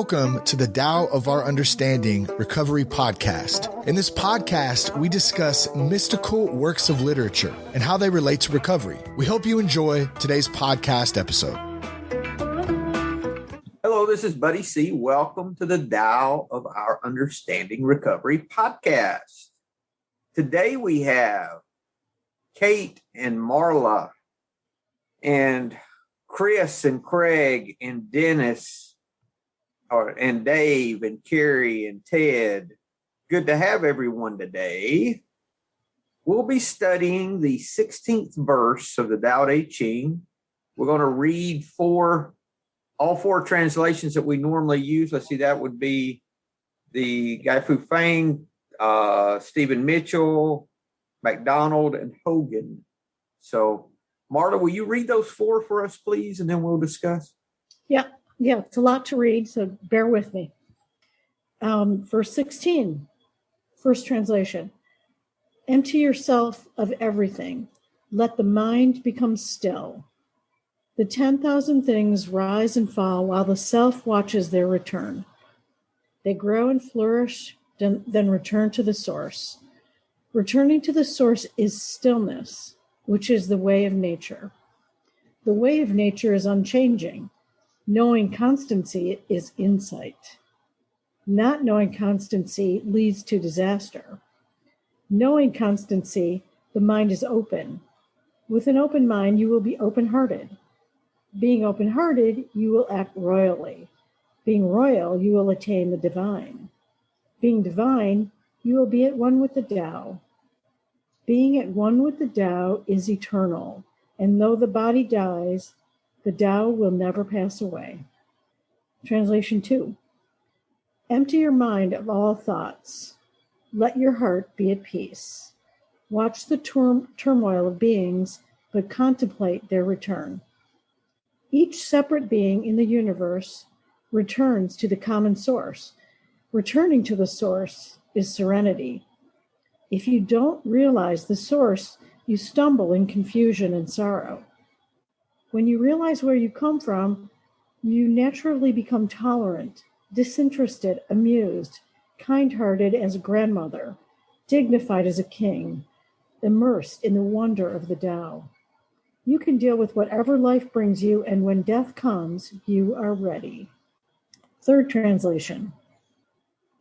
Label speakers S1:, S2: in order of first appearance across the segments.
S1: Welcome to the Tao of Our Understanding Recovery Podcast. In this podcast, we discuss mystical works of literature and how they relate to recovery. We hope you enjoy today's podcast episode.
S2: Hello, this is Buddy C. Welcome to the Tao of Our Understanding Recovery Podcast. Today we have Kate and Marla and Chris and Craig and Dennis and Dave and Carrie and Ted. Good to have everyone today. We'll be studying the 16th verse of the Tao Te Ching. We're going to read all four translations that we normally use. Let's see, that would be the Guy Fu Fang, Stephen Mitchell, McDonald, and Hogan. So, Marla, will you read those four for us, please, and then we'll discuss?
S3: Yeah, it's a lot to read, so bear with me. Verse 16, first translation. Empty yourself of everything. Let the mind become still. The 10,000 things rise and fall while the self watches their return. They grow and flourish, then return to the source. Returning to the source is stillness, which is the way of nature. The way of nature is unchanging. Knowing constancy is insight. Not knowing constancy leads to disaster. Knowing constancy, the mind is open. With an open mind, you will be open-hearted. Being open-hearted, you will act royally. Being royal, you will attain the divine. Being divine, you will be at one with the Tao. Being at one with the Tao is eternal, and though the body dies, the Tao will never pass away. Translation 2. Empty your mind of all thoughts. Let your heart be at peace. Watch the turmoil of beings, but contemplate their return. Each separate being in the universe returns to the common source. Returning to the source is serenity. If you don't realize the source, you stumble in confusion and sorrow. When you realize where you come from, you naturally become tolerant, disinterested, amused, kind-hearted as a grandmother, dignified as a king, immersed in the wonder of the Tao. You can deal with whatever life brings you, and when death comes, you are ready. Third translation.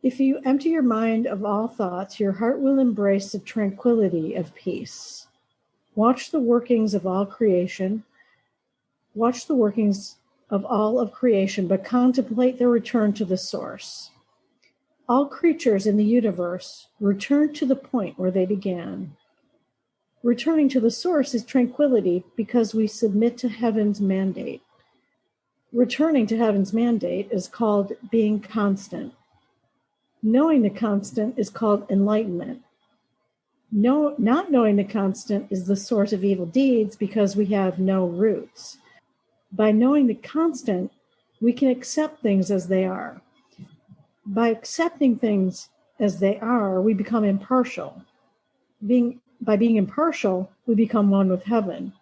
S3: If you empty your mind of all thoughts, your heart will embrace the tranquility of peace. Watch the workings of all creation. Watch the workings of all of creation, but contemplate their return to the source. All creatures in the universe return to the point where they began. Returning to the source is tranquility because we submit to heaven's mandate. Returning to heaven's mandate is called being constant. Knowing the constant is called enlightenment. Not knowing the constant is the source of evil deeds because we have no roots. By knowing the constant, we can accept things as they are. By accepting things as they are, we become impartial. By being impartial, we become one with heaven.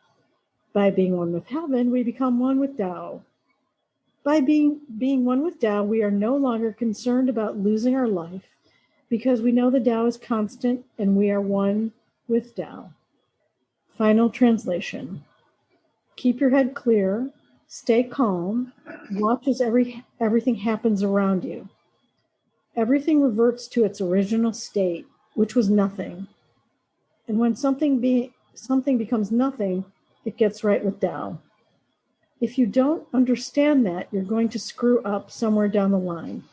S3: By being one with heaven, we become one with Tao. By being one with Tao, we are no longer concerned about losing our life because we know the Tao is constant and we are one with Tao. Final translation. Keep your head clear. Stay calm. Watch as everything happens around you. Everything reverts to its original state, which was nothing. And when something becomes nothing, it gets right with Tao. If you don't understand that, you're going to screw up somewhere down the line.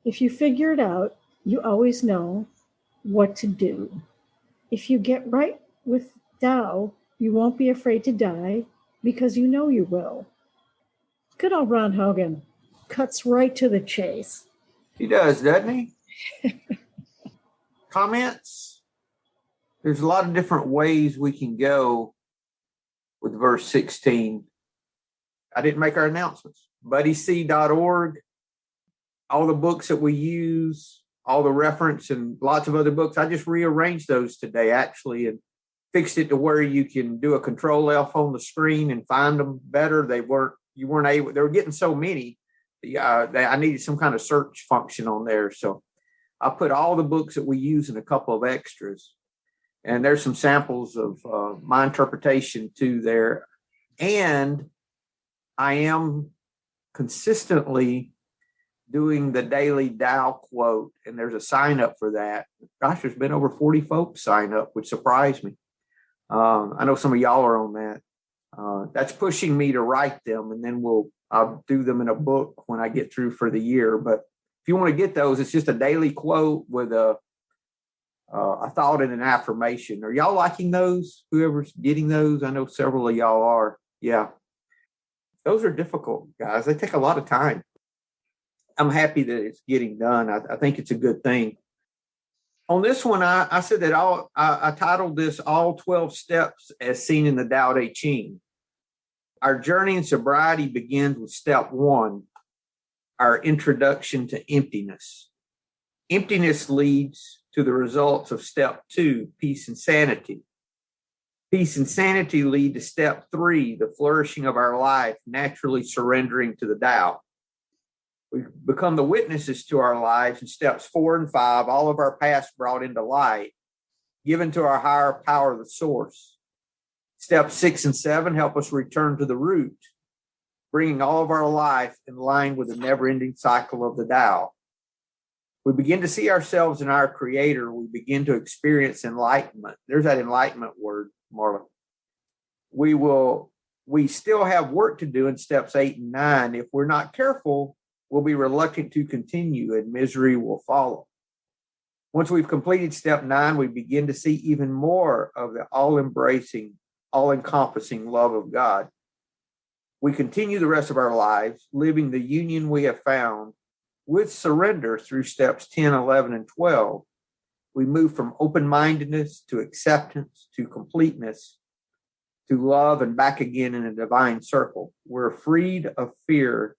S3: If you figure it out, you always know what to do. If you get right with Tao, you won't be afraid to die, because you know you will. Good old Ron Hogan cuts right to the chase.
S2: He does, doesn't he? Comments? There's a lot of different ways we can go with verse 16. I didn't make our announcements. BuddyC.org, all the books that we use, all the reference and lots of other books. I just rearranged those today, actually, and fixed it to where you can do a Control F on the screen and find them better. They were getting so many I needed some kind of search function on there. So I put all the books that we use in a couple of extras. And there's some samples of my interpretation too there. And I am consistently doing the daily Tao quote, and there's a sign up for that. Gosh, there's been over 40 folks sign up, which surprised me. I know some of y'all are on that. That's pushing me to write them, and then I'll do them in a book when I get through for the year. But if you want to get those, it's just a daily quote with a thought and an affirmation. Are y'all liking those? Whoever's getting those, I know several of y'all are. Yeah. Those are difficult, guys. They take a lot of time. I'm happy that it's getting done. I think it's a good thing. On this one, I said that I titled this All 12 Steps as Seen in the Tao Te Ching. Our journey in sobriety begins with step 1, our introduction to emptiness. Emptiness leads to the results of step 2, peace and sanity. Peace and sanity lead to step 3, the flourishing of our life, naturally surrendering to the Tao. We become the witnesses to our lives in steps 4 and 5, all of our past brought into light, given to our higher power, the source. Steps 6 and 7 help us return to the root, bringing all of our life in line with the never-ending cycle of the Tao. We begin to see ourselves in our Creator. We begin to experience enlightenment. There's that enlightenment word, Marla. We still have work to do in steps 8 and 9. If we're not careful, we'll be reluctant to continue and misery will follow. Once we've completed step 9, we begin to see even more of the all-embracing, all-encompassing love of God. We continue the rest of our lives, living the union we have found with surrender through steps 10, 11, and 12. We move from open-mindedness to acceptance to completeness to love and back again in a divine circle. We're freed of fear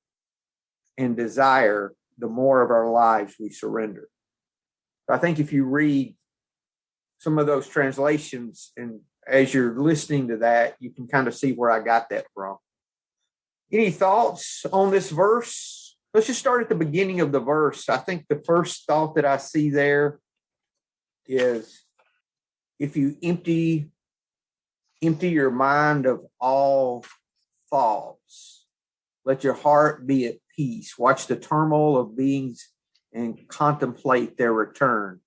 S2: and desire the more of our lives we surrender. I think if you read some of those translations and as you're listening to that, you can kind of see where I got that from. Any thoughts on this verse? Let's just start at the beginning of the verse. I think the first thought that I see there is if you empty your mind of all thoughts, let your heart be at peace. Watch the turmoil of beings and contemplate their return.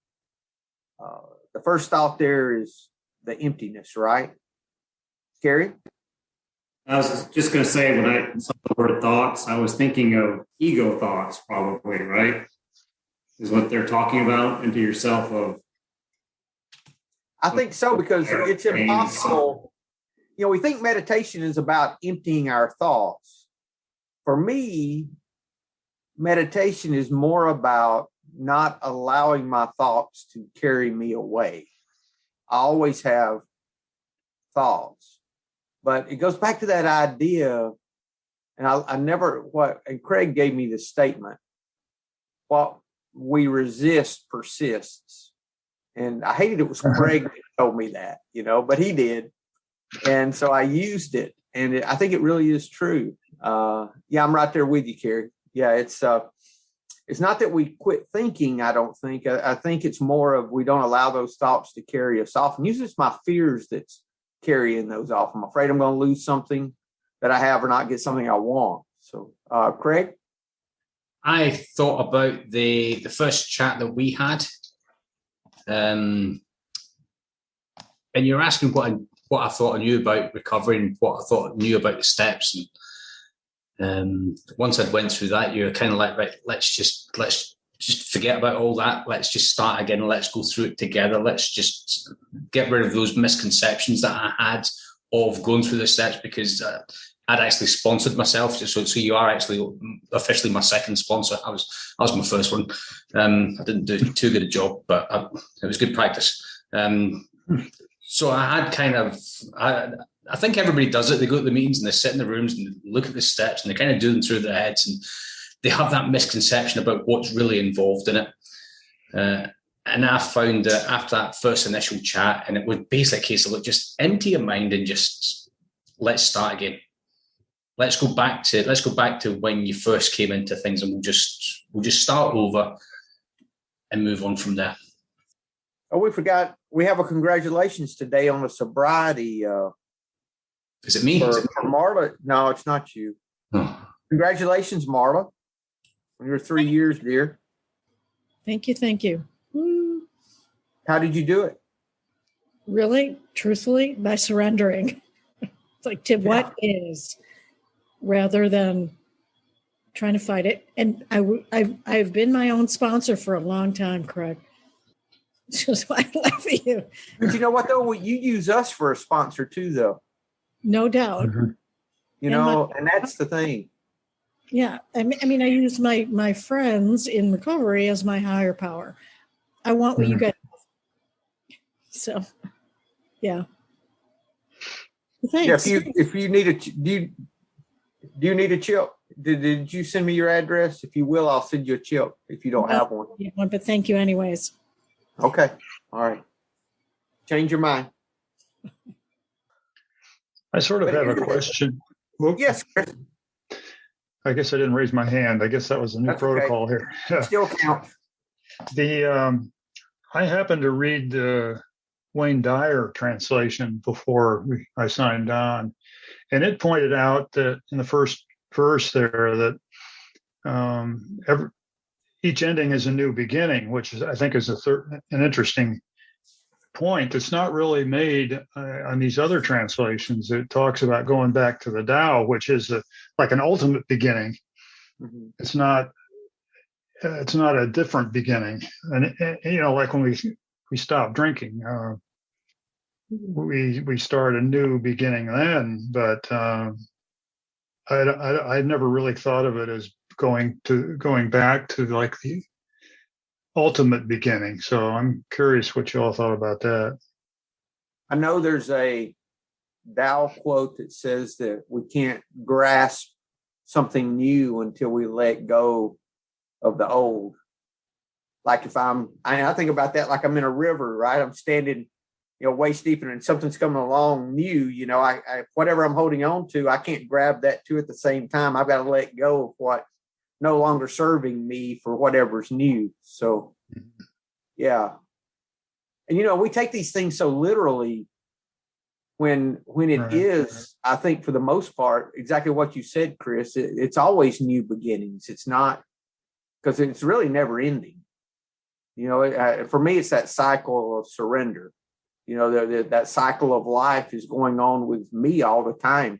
S2: The first thought there is the emptiness, right? Carrie?
S4: I was just going to say, when I saw the word thoughts, I was thinking of ego thoughts, probably, right? Is what they're talking about into yourself of.
S2: I think so, because it's impossible. You know, we think meditation is about emptying our thoughts. For me, meditation is more about not allowing my thoughts to carry me away. I always have thoughts, but it goes back to that idea. And and Craig gave me this statement, what we resist persists. And I hated it was Craig that told me that, but he did. And so I used it. And I think it really is true. Yeah, I'm right there with you, Carrie. Yeah, it's not that we quit thinking, I don't think. I think it's more of we don't allow those thoughts to carry us off. And usually it's my fears that's carrying those off. I'm afraid I'm going to lose something that I have or not get something I want. So, Craig?
S5: I thought about the first chat that we had. And you're asking what I thought I knew about recovery and what I thought I knew about the steps. And once I'd went through that, you're kind of like, right, let's just forget about all that. Let's just start again. Let's go through it together. Let's just get rid of those misconceptions that I had of going through the steps, because I'd actually sponsored myself. So you are actually officially my second sponsor. I was my first one. I didn't do too good a job, but it was good practice. So I had I think everybody does it. They go to the meetings and they sit in the rooms and look at the steps and they kind of do them through their heads, and they have that misconception about what's really involved in it. And I found that after that first initial chat, and it was basically a case of, look, just empty your mind and just let's start again. let's go back to when you first came into things, and we'll just start over and move on from there.
S2: Oh, we forgot. We have a congratulations today on the sobriety.
S5: Is it me?
S2: For Marla? No, it's not you.
S5: Oh.
S2: Congratulations, Marla, on your 3 years, dear.
S3: Thank you.
S2: How did you do it?
S3: Really, truthfully, by surrendering. It's like to what is, rather than trying to fight it. And I've been my own sponsor for a long time, Craig. It's just why I laugh at you.
S2: But you know what, though? You use us for a sponsor, too, though.
S3: No doubt.
S2: Mm-hmm. You know, and that's the thing.
S3: Yeah. I mean, I use my friends in recovery as my higher power. I want what you guys have. So, yeah. Thanks.
S2: Yeah, if you need do you need a chip? Did you send me your address? If you will, I'll send you a chip if you don't have one.
S3: But thank you anyways.
S2: Okay. All right. Change your mind.
S6: I sort of have a question.
S2: Well, yes, Chris.
S6: I guess I didn't raise my hand. I guess that was a new protocol here.
S2: Still counts.
S6: I happened to read the Wayne Dyer translation before I signed on, and it pointed out that in the first verse there that each ending is a new beginning, which I think is an interesting point. It's not really made on these other translations. It talks about going back to the Tao, which is like an ultimate beginning. Mm-hmm. It's not a different beginning. And like when we stop drinking, we start a new beginning then. But I'd never really thought of it as going back to like the ultimate beginning. So I'm curious what you all thought about that.
S2: I know there's a Tao quote that says that we can't grasp something new until we let go of the old. Like if I think about that like I'm in a river, right? I'm standing, waist deep, and something's coming along new, I whatever I'm holding on to, I can't grab that too at the same time. I've got to let go of what no longer serving me for whatever's new. So, yeah. And, we take these things so literally when it is, I think for the most part, exactly what you said, Chris, it's always new beginnings. It's not, because it's really never ending. For me, it's that cycle of surrender. That cycle of life is going on with me all the time.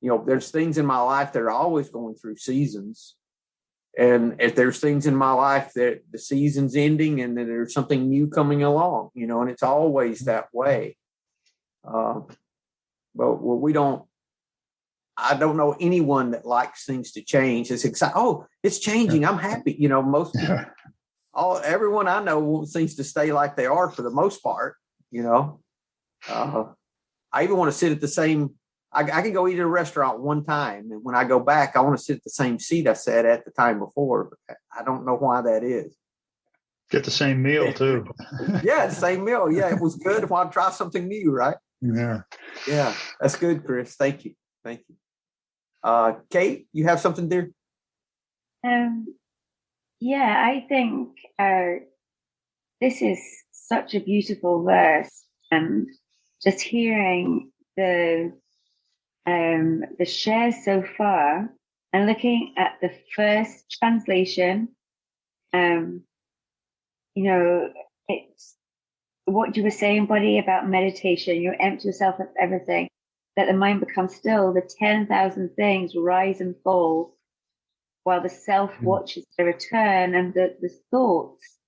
S2: There's things in my life that are always going through seasons. And if there's things in my life that the season's ending and then there's something new coming along, and it's always that way. But I don't know anyone that likes things to change. It's exciting. Oh, it's changing. I'm happy. Everyone I know wants things to stay like they are for the most part. I even want to sit at the same. I can go eat at a restaurant one time, and when I go back, I want to sit at the same seat I sat at the time before. But I don't know why that is.
S6: Get the same meal too.
S2: Yeah, the same meal. Yeah, it was good. Want to try something new, right?
S6: Yeah.
S2: Yeah, that's good, Chris. Thank you. Kate, you have something, dear?
S7: Yeah, I think this is such a beautiful verse, and just hearing the shares so far and looking at the first translation, it's what you were saying, buddy, about meditation. You empty yourself of everything, that the mind becomes still. The 10,000 things rise and fall while the self watches the return, and the thoughts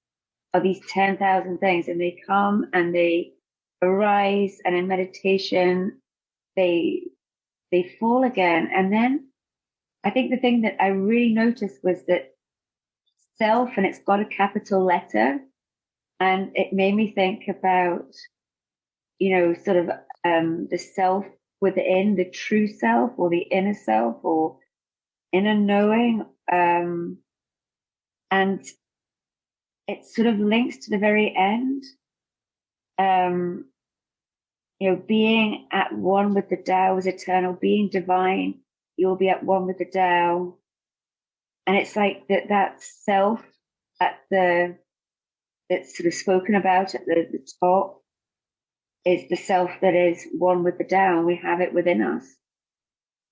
S7: of these 10,000 things, and they come and they arise, and in meditation they fall again. And then I think the thing that I really noticed was that self, and it's got a capital letter, and it made me think about, sort of the self within, the true self, or the inner self, or inner knowing, and it sort of links to the very end, being at one with the Tao is eternal, being divine, you'll be at one with the Tao. And it's like that self that's sort of spoken about at the top is the self that is one with the Tao. We have it within us.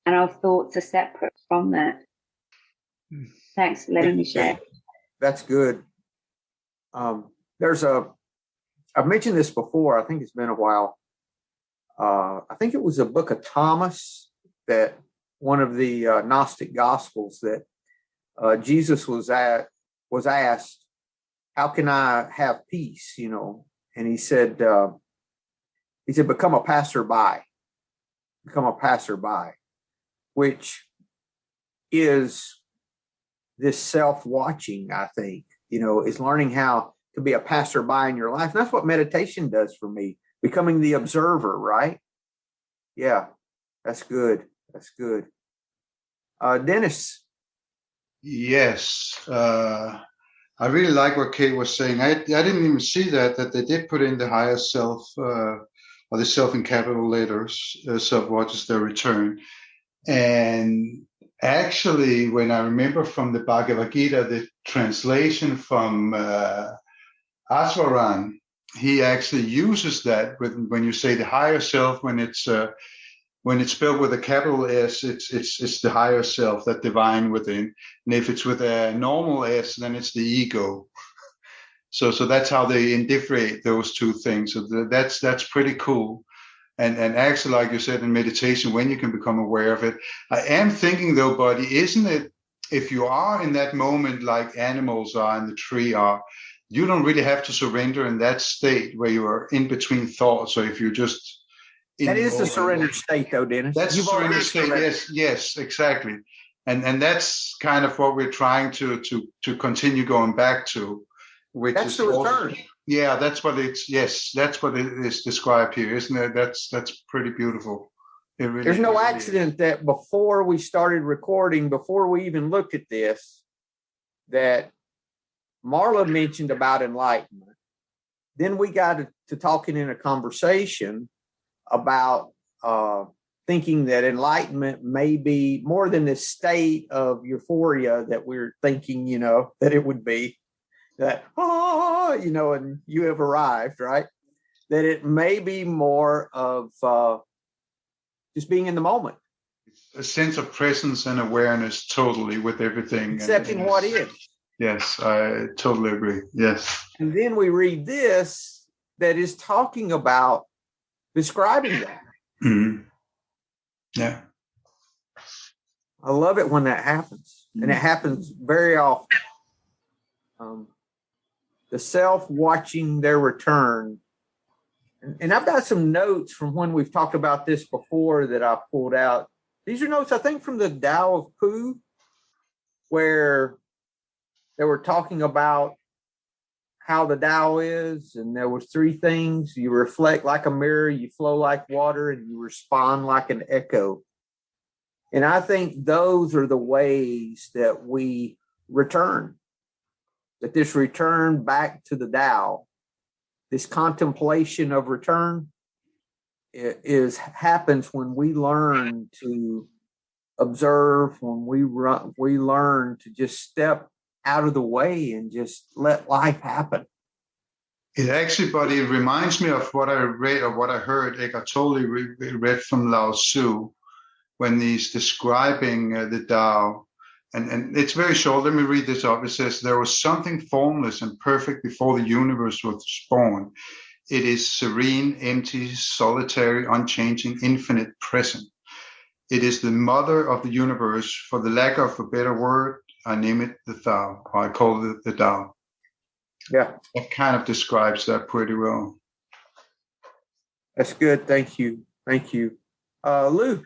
S7: And our thoughts are separate from that. Thanks for letting me share.
S2: That's good. I've mentioned this before. I think it's been a while. I think it was a book of Thomas, that one of the Gnostic Gospels, that Jesus was asked, how can I have peace? And he said, become a passerby, which is this self-watching, I think, is learning how to be a passerby in your life. And that's what meditation does for me, becoming the observer, right? Yeah, that's good. That's good. Dennis.
S8: Yes. I really like what Kate was saying. I didn't even see that they did put in the higher self, or the self in capital letters, self watches their return. And actually, when I remember from the Bhagavad Gita, the translation from Aswaran, he actually uses that when you say the higher self, when it's spelled with a capital S, it's the higher self, that divine within. And if it's with a normal S, then it's the ego. So that's how they differentiate those two things. So that's pretty cool. And actually, like you said, in meditation, when you can become aware of it, I am thinking though, buddy, isn't it, if you are in that moment like animals are and the tree are, you don't really have to surrender in that state where you are in between thoughts. So if you're just
S2: that is the surrendered state, though, Dennis.
S8: That's the surrendered state. Yes, exactly. And that's kind of what we're trying to continue going back to, which
S2: that's
S8: is
S2: the return.
S8: Yeah, that's what it is described here, isn't it? That's pretty beautiful. Really,
S2: there's no accident that before we started recording, before we even looked at this, that Marla mentioned about enlightenment. Then we got to talking in a conversation about thinking that enlightenment may be more than this state of euphoria that we're thinking, that it would be. That, and you have arrived, right? That it may be more of just being in the moment.
S8: A sense of presence and awareness totally with everything.
S2: Accepting what is.
S8: Yes, I totally agree. Yes.
S2: And then we read this that is talking about describing that.
S8: Mm-hmm. Yeah.
S2: I love it when that happens. And it happens very often. The self watching their return. And I've got some notes from when we've talked about this before that I pulled out. These are notes, I think, from the Tao of Pooh, where they were talking about how the Tao is, and there was three things. You reflect like a mirror, you flow like water, and you respond like an echo. And I think those are the ways that we return, that this return back to the Tao, this contemplation of return happens when we learn to observe, when we learn to just step out of the way and just let life happen.
S8: It actually, buddy, it reminds me of what I read or what I heard Eckhart Tolle read from Lao Tzu when he's describing the Tao. And it's very short. Let me read this up. It says, there was something formless and perfect before the universe was born. It is serene, empty, solitary, unchanging, infinite, present. It is the mother of the universe. For the lack of a better word, I name it the Tao. Or I call it the Tao.
S2: Yeah.
S8: That kind of describes that pretty well.
S2: That's good. Thank you. Lou.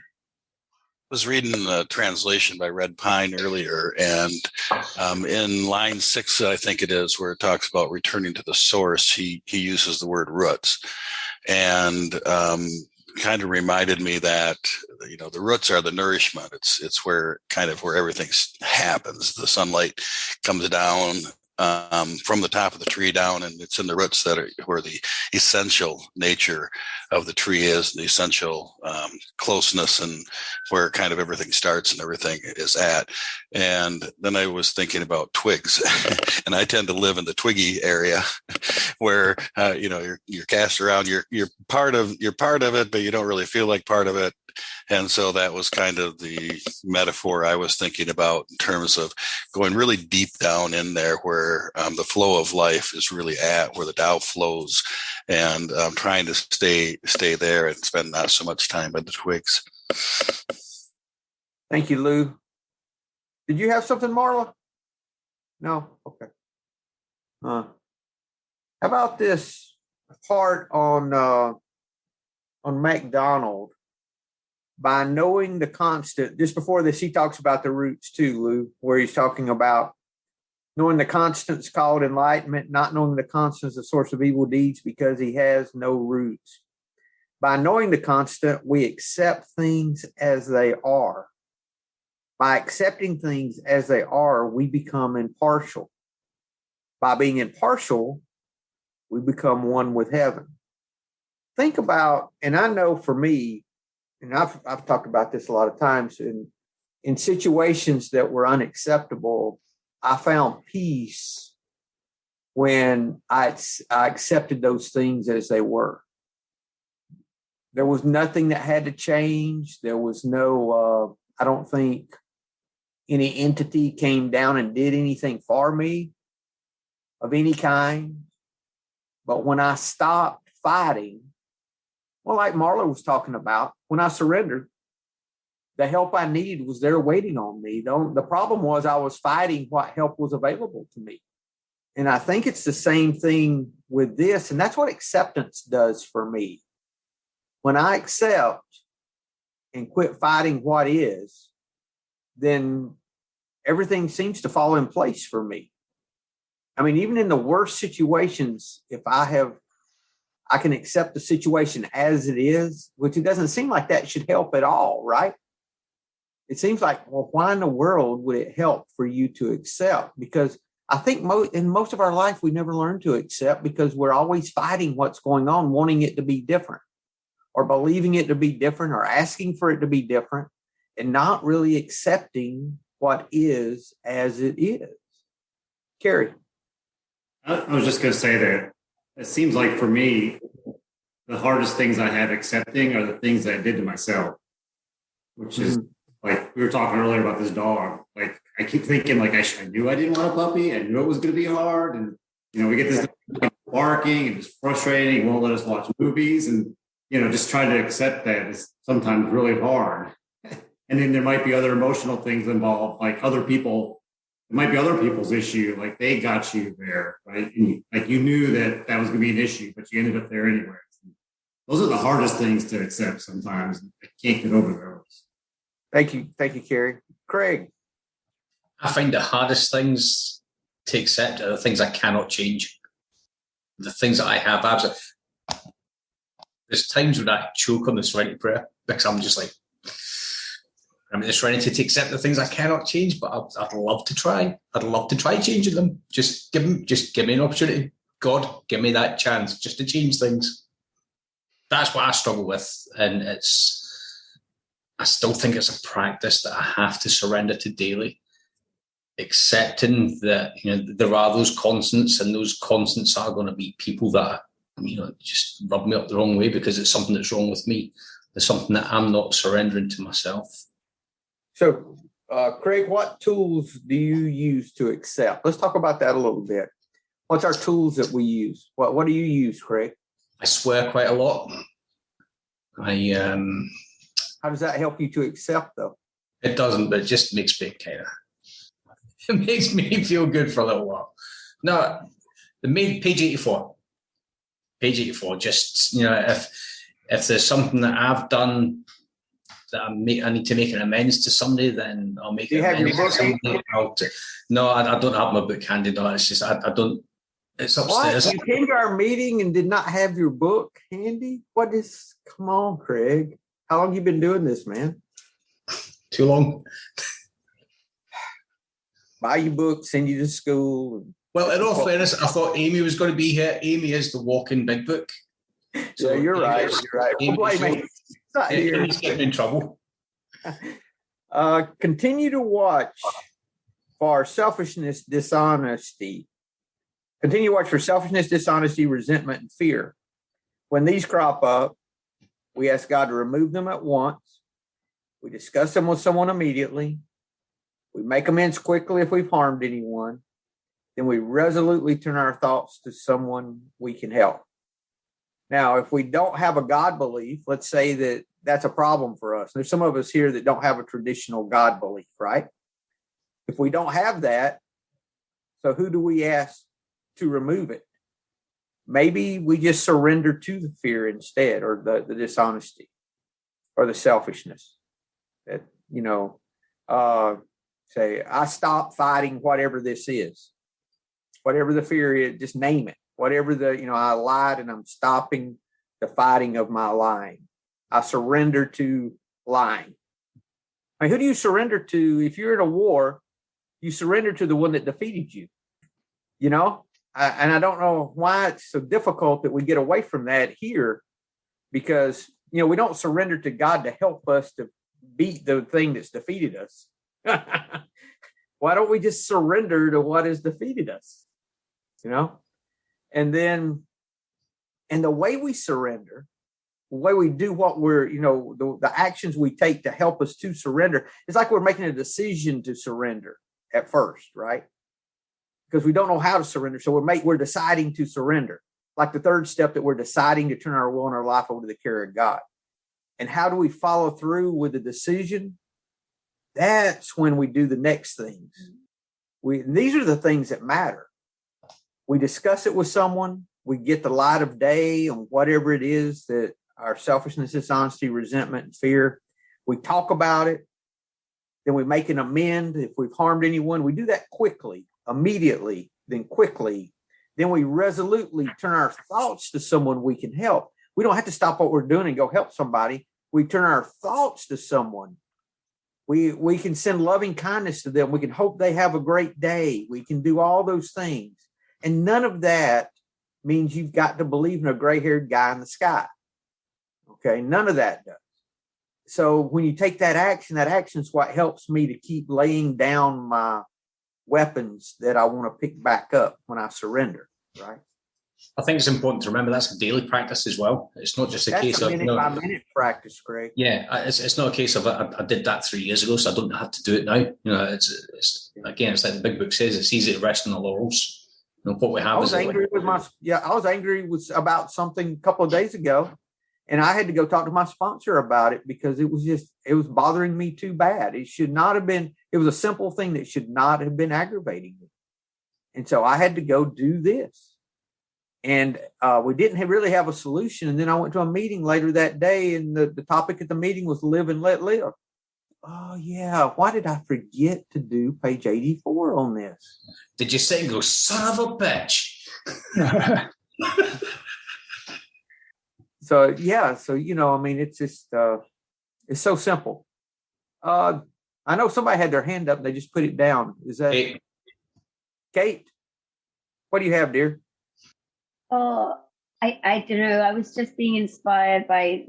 S9: I was reading the translation by Red Pine earlier, and in line 6, I think it is, where it talks about returning to the source, he uses the word roots, and kind of reminded me that the roots are the nourishment. It's where everything happens. The sunlight comes down, from the top of the tree down, and it's in the roots that are where the essential nature of the tree is, the essential closeness, and where kind of everything starts and everything is at. And then I was thinking about twigs, and I tend to live in the twiggy area, where you're cast around, you're part of it, but you don't really feel like part of it. And so that was kind of the metaphor I was thinking about in terms of going really deep down in there where the flow of life is really at, where the Tao flows, and trying to stay there and spend not so much time by the twigs.
S2: Thank you, Lou. Did you have something, Marla? No? Okay. How about this part on MacDonald? By knowing the constant, just before this, he talks about the roots too, Lou, where he's talking about knowing the constant's called enlightenment, not knowing the constant's a source of evil deeds because he has no roots. By knowing the constant, we accept things as they are. By accepting things as they are, we become impartial. By being impartial, we become one with heaven. Think about, and I know for me, and I've talked about this a lot of times, in situations that were unacceptable, I found peace when I accepted those things as they were. There was nothing that had to change. There was no, I don't think any entity came down and did anything for me of any kind. But when I stopped fighting, well, like Marla was talking about, when I surrendered, the help I needed was there waiting on me. The problem was I was fighting what help was available to me. And I think it's the same thing with this. And that's what acceptance does for me. When I accept and quit fighting what is, then everything seems to fall in place for me. I mean, even in the worst situations, if I can accept the situation as it is, which it doesn't seem like that should help at all, right? It seems like, well, why in the world would it help for you to accept? Because I think in most of our life, we never learn to accept because we're always fighting what's going on, wanting it to be different or believing it to be different or asking for it to be different and not really accepting what is as it is. Carrie.
S4: I was just going to say that it seems like for me, the hardest things I have accepting are the things that I did to myself, which is like we were talking earlier about this dog. Like I keep thinking like I knew I didn't want a puppy. I knew it was going to be hard. And, we get this barking and it's frustrating. He won't let us watch movies. And, just trying to accept that is sometimes really hard. And then there might be other emotional things involved, like other people. It might be other people's issue, like they got you there, right? And you knew that was going to be an issue, but you ended up there anyway. Those are the hardest things to accept sometimes. I can't get over those.
S2: Thank you, Carrie. Craig.
S5: I find the hardest things to accept are the things I cannot change. The things that I have absolutely. There's times when I choke on the Serenity prayer because I'm just like, I'm in the Serenity to accept the things I cannot change, but I'd love to try. I'd love to try changing them. Just give me an opportunity. God, give me that chance just to change things. That's what I struggle with. And I still think it's a practice that I have to surrender to daily. Accepting that, there are those constants and those constants are going to be people that, just rub me up the wrong way because it's something that's wrong with me. There's something that I'm not surrendering to myself.
S2: So, Craig, what tools do you use to accept? Let's talk about that a little bit. What's our tools that we use? What do you use, Craig?
S5: I swear quite a lot.
S2: How does that help you to accept, though?
S5: It doesn't, but it just makes me it makes me feel good for a little while. No, page 84. Page 84, just, if there's something that I've done that I need to make an amends to somebody, then I'll make it.
S2: Do you have your book?
S5: No, I don't have my book handy. No, it's just, I don't, it's upstairs.
S2: What? You came to our meeting and did not have your book handy? Come on, Craig. How long have you been doing this, man?
S5: Too long.
S2: Buy you books, send you to school,
S5: Well, in all fairness, I thought Amy was going to be here. Amy is the walking big book.
S2: So yeah, you're right. You're right.
S5: Amy's getting in trouble.
S2: Continue to watch for selfishness, dishonesty. Continue to watch for selfishness, dishonesty, resentment, and fear. When these crop up, we ask God to remove them at once. We discuss them with someone immediately. We make amends quickly if we've harmed anyone. Then we resolutely turn our thoughts to someone we can help. Now, if we don't have a God belief, let's say that that's a problem for us. There's some of us here that don't have a traditional God belief, right? If we don't have that, so who do we ask to remove it? Maybe we just surrender to the fear instead, or the dishonesty, or the selfishness. That, say, I stop fighting whatever this is. Whatever the fear is, just name it. Whatever I lied and I'm stopping the fighting of my lying. I surrender to lying. I mean, who do you surrender to? If you're in a war, you surrender to the one that defeated you. And I don't know why it's so difficult that we get away from that here, because, we don't surrender to God to help us to beat the thing that's defeated us. Why don't we just surrender to what has defeated us? And the way we surrender, the way we do what we're, the actions we take to help us to surrender, it's like we're making a decision to surrender at first, right? Because we don't know how to surrender. So we're deciding to surrender. Like the third step, that we're deciding to turn our will and our life over to the care of God. And how do we follow through with the decision? That's when we do the next things. These are the things that matter. We discuss it with someone. We get the light of day on whatever it is that our selfishness, dishonesty, resentment, and fear. We talk about it. Then we make an amend if we've harmed anyone. We do that quickly, immediately, then quickly. Then we resolutely turn our thoughts to someone we can help. We don't have to stop what we're doing and go help somebody. We turn our thoughts to someone. We can send loving kindness to them. We can hope they have a great day. We can do all those things. And none of that means you've got to believe in a gray-haired guy in the sky. Okay, none of that does. So when you take that action is what helps me to keep laying down my weapons that I want to pick back up when I surrender, right?
S5: I think it's important to remember that's a daily practice as well. It's not just a case of
S2: minute by minute practice, Craig.
S5: Yeah, it's not a case of I did that 3 years ago, so I don't have to do it now. It's like the big book says, it's easy to rest on the laurels. What we have. I was angry
S2: about something a couple of days ago, and I had to go talk to my sponsor about it because it was bothering me too bad. It should not have been. It was a simple thing that should not have been aggravating me, and so I had to go do this. And we didn't really have a solution. And then I went to a meeting later that day, and the topic at the meeting was live and let live. Oh, yeah. Why did I forget to do page 84 on this?
S5: Did you sit and go, son of a bitch?
S2: So, yeah. So, it's just, it's so simple. I know somebody had their hand up and they just put it down. Is that Kate? What do you have, dear?
S7: Oh, I don't know. I was just being inspired by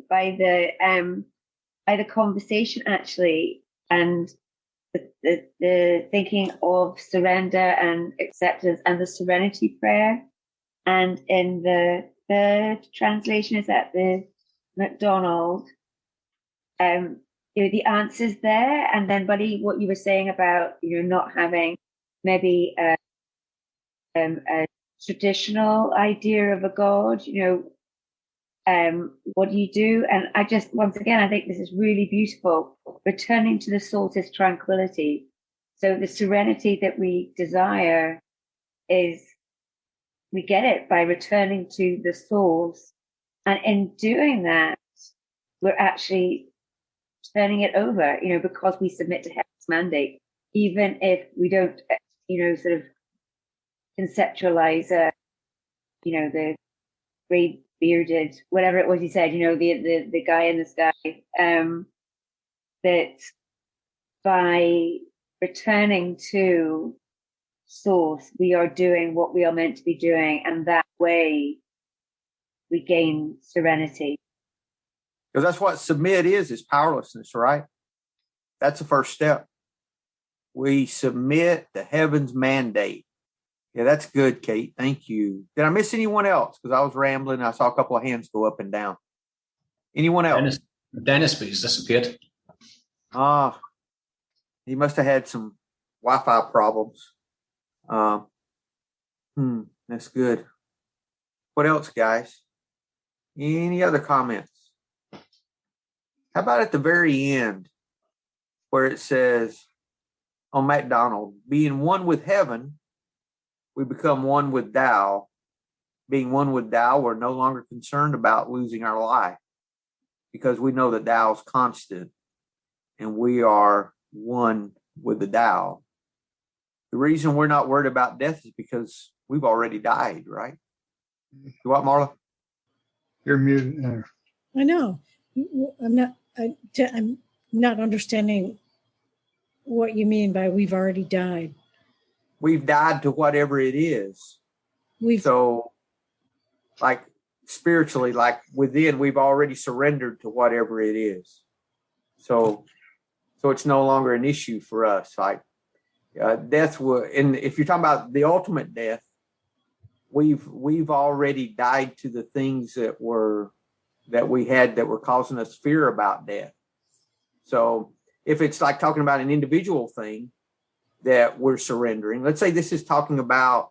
S7: the conversation actually, and the thinking of surrender and acceptance and the Serenity prayer. And in the third translation, is that the McDonald? The answer's there, and then, Buddy, what you were saying about not having maybe a traditional idea of a God, what do you do? And I just, once again, I think this is really beautiful. Returning to the source is tranquility. So the serenity that we desire is, we get it by returning to the source. And in doing that, we're actually turning it over, because we submit to Heaven's mandate, even if we don't, sort of conceptualize, the great bearded, whatever it was he said, the guy in the sky, that by returning to source, we are doing what we are meant to be doing, and that way we gain serenity.
S2: Because that's what submit is powerlessness, right? That's the first step. We submit to heaven's mandate. Yeah, that's good, Kate. Thank you. Did I miss anyone else? Because I was rambling. I saw a couple of hands go up and down. Anyone else?
S5: Dennis, but he's disappeared.
S2: He must have had some Wi-Fi problems. That's good. What else, guys? Any other comments? How about at the very end where it says on MacDonald, being one with heaven, we become one with Tao. Being one with Tao, we're no longer concerned about losing our life because we know that Tao is constant and we are one with the Tao. The reason we're not worried about death is because we've already died, right? You what, Marla?
S6: You're muted there.
S3: I know. I'm not understanding what you mean by we've already died.
S2: We've died to whatever it is. So, like spiritually, like within, we've already surrendered to whatever it is. So it's no longer an issue for us. Like death will, and if you're talking about the ultimate death, we've already died to the things that were causing us fear about death. So if it's like talking about an individual thing that we're surrendering, let's say this is talking about,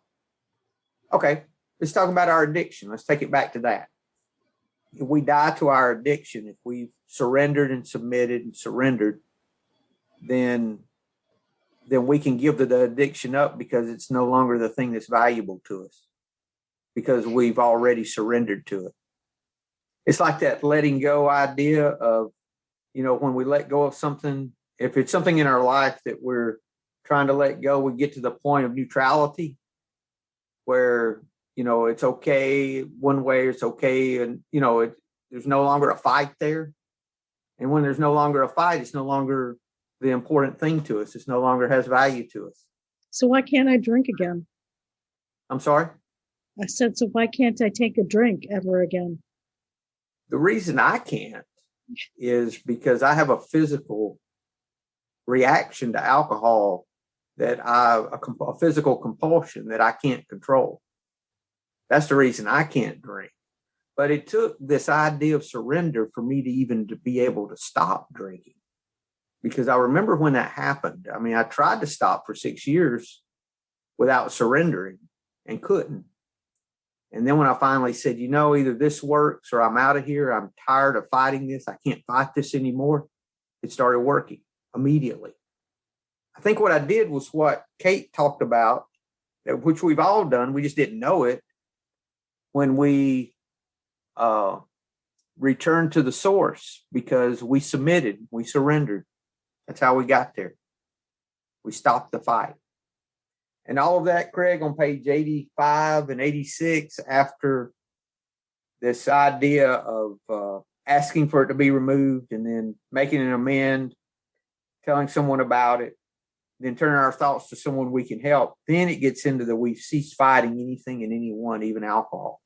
S2: let's talk about our addiction. Let's take it back to that. If we die to our addiction, if we've surrendered and submitted and surrendered, then we can give the addiction up because it's no longer the thing that's valuable to us because we've already surrendered to it. It's like that letting go idea of, when we let go of something, if it's something in our life that we're trying to let go, we get to the point of neutrality where, it's okay one way, it's okay. And, there's no longer a fight there. And when there's no longer a fight, it's no longer the important thing to us. It's no longer has value to us.
S3: So why can't I drink again?
S2: I'm sorry?
S3: I said, so why can't I take a drink ever again?
S2: The reason I can't is because I have a physical reaction to alcohol a physical compulsion that I can't control. That's the reason I can't drink. But it took this idea of surrender for me to be able to stop drinking. Because I remember when that happened. I mean, I tried to stop for 6 years without surrendering and couldn't. And then when I finally said, either this works or I'm out of here, I'm tired of fighting this, I can't fight this anymore, it started working immediately. I think what I did was what Kate talked about, which we've all done, we just didn't know it, when we returned to the source because we submitted, we surrendered. That's how we got there. We stopped the fight. And all of that, Craig, on page 85 and 86, after this idea of asking for it to be removed and then making an amend, telling someone about it, then turning our thoughts to someone we can help, then it gets into the we've ceased fighting anything and anyone, even alcohol.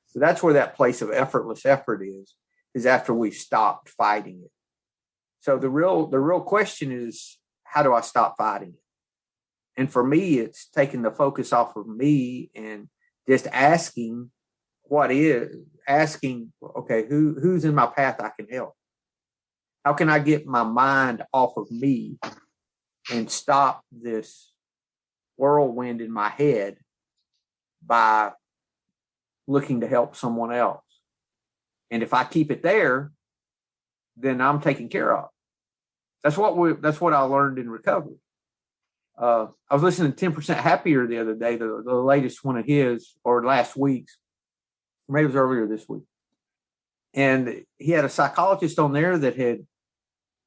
S2: So that's where that place of effortless effort is after we've stopped fighting it. So the real question is, how do I stop fighting it? And for me, it's taking the focus off of me and just asking, okay, who's in my path I can help? How can I get my mind off of me and stop this whirlwind in my head by looking to help someone else? And if I keep it there, then I'm taken care of. That's what I learned in recovery. I was listening to 10% Happier the other day, the latest one of his, or last week's, maybe it was earlier this week. And he had a psychologist on there that had,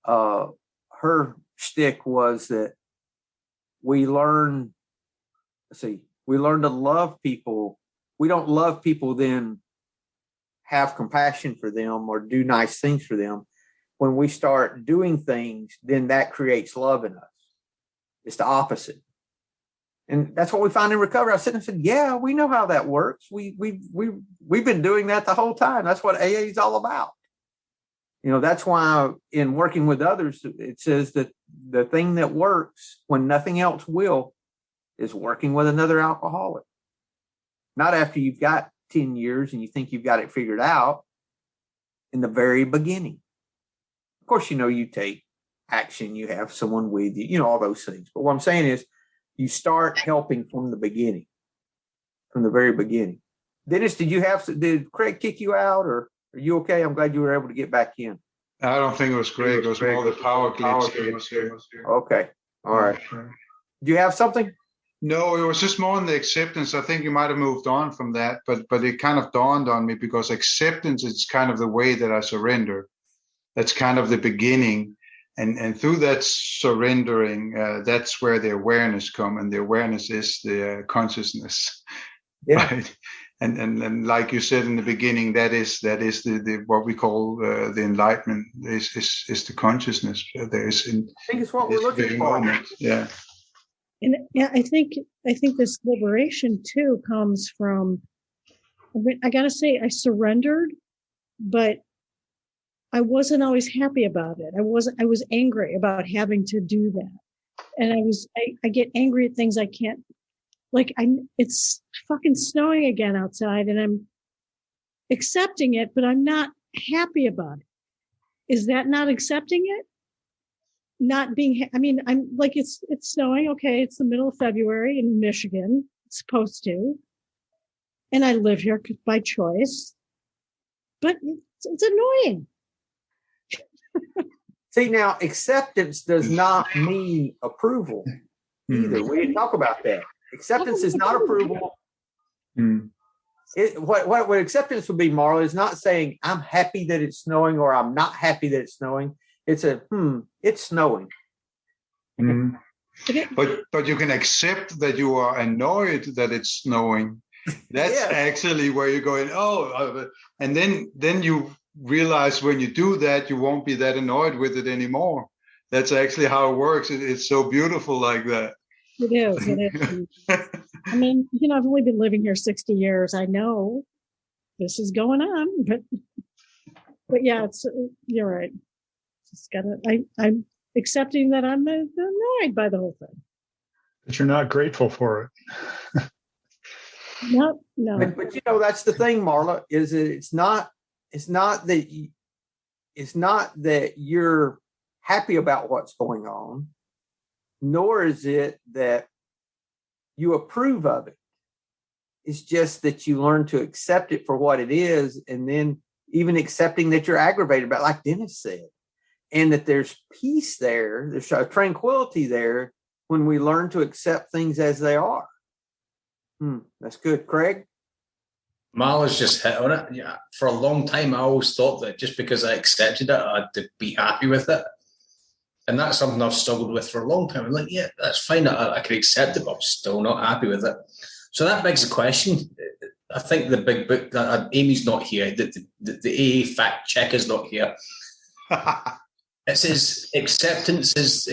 S2: her shtick was that we learn to love people. We don't love people, then have compassion for them or do nice things for them. When we start doing things, then that creates love in us. It's the opposite. And that's what we find in recovery. I said, yeah, we know how that works. We've been doing that the whole time. That's what AA is all about. That's why in working with others, it says that the thing that works when nothing else will is working with another alcoholic. Not after you've got 10 years and you think you've got it figured out, in the very beginning. Of course, you take action, you have someone with you, all those things. But what I'm saying is you start helping from the beginning, from the very beginning. Dennis, did Craig kick you out, or are you okay? I'm glad you were able to get back in.
S8: I don't think it was Greg. It was more the power glitch.
S2: Okay. All right. Do you have something?
S8: No, it was just more on the acceptance. I think you might have moved on from that, but it kind of dawned on me because acceptance is kind of the way that I surrender. That's kind of the beginning. And through that surrendering, that's where the awareness comes, and the awareness is the consciousness.
S2: Yeah.
S8: Right? And like you said in the beginning, that is the what we call the enlightenment is the consciousess. There is.
S2: I think it's what we're looking for.
S8: Moment. Yeah.
S3: And yeah, I think this liberation too comes from. I gotta say, I surrendered, but I wasn't always happy about it. I was angry about having to do that, and I get angry at things I can't. It's fucking snowing again outside, and I'm accepting it, but I'm not happy about it. Is that not accepting it? Not being, I'm like, it's snowing. Okay. It's the middle of February in Michigan. It's supposed to. And I live here by choice, but it's annoying.
S2: See, now acceptance does not mean approval either. We didn't talk about that. Acceptance is not approval. What acceptance would be, Marla, is not saying I'm happy that it's snowing or I'm not happy that it's snowing. It's it's snowing.
S8: But you can accept that you are annoyed that it's snowing. That's actually where you're going, and then you realize when you do that, you won't be that annoyed with it anymore. That's actually how it works. It's so beautiful like that.
S3: It is. I've only been living here 60 years. I know this is going on, but yeah, you're right. Just I'm accepting that I'm annoyed by the whole thing.
S6: But you're not grateful for it.
S3: No.
S2: But that's the thing, Marla, is it's not that you're happy about what's going on, nor is it that you approve of it. It's just that you learn to accept it for what it is, and then even accepting that you're aggravated about it, like Dennis said, and that there's peace there, there's a tranquility there when we learn to accept things as they are. That's good. Craig?
S5: Marla's just hit on it. Yeah, for a long time, I always thought that just because I accepted it, I had to be happy with it. And that's something I've struggled with for a long time. I'm like, yeah, that's fine. I can accept it, but I'm still not happy with it. So that begs the question. I think the big book, Amy's not here. The AA fact check is not here. It says acceptance is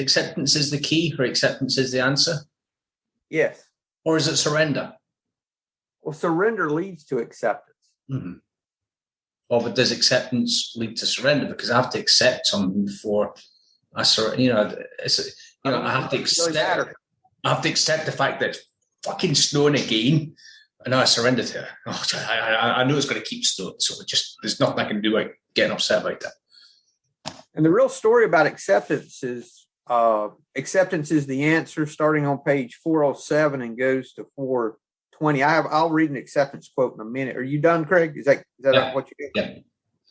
S5: the key, or acceptance is the answer.
S2: Yes.
S5: Or is it surrender?
S2: Well, surrender leads to acceptance.
S5: Mm-hmm. Well, but does acceptance lead to surrender? Because I have to accept something before I surrender. I have to accept. I have to accept the fact that it's fucking snowing again, and I surrender to it. I know it's going to keep snowing, so there's nothing I can do about getting upset about that.
S2: And the real story about acceptance is the answer, starting on page 407 and goes to 420. I'll read an acceptance quote in a minute. Are you done, Craig? Is that what you did?
S5: Yeah.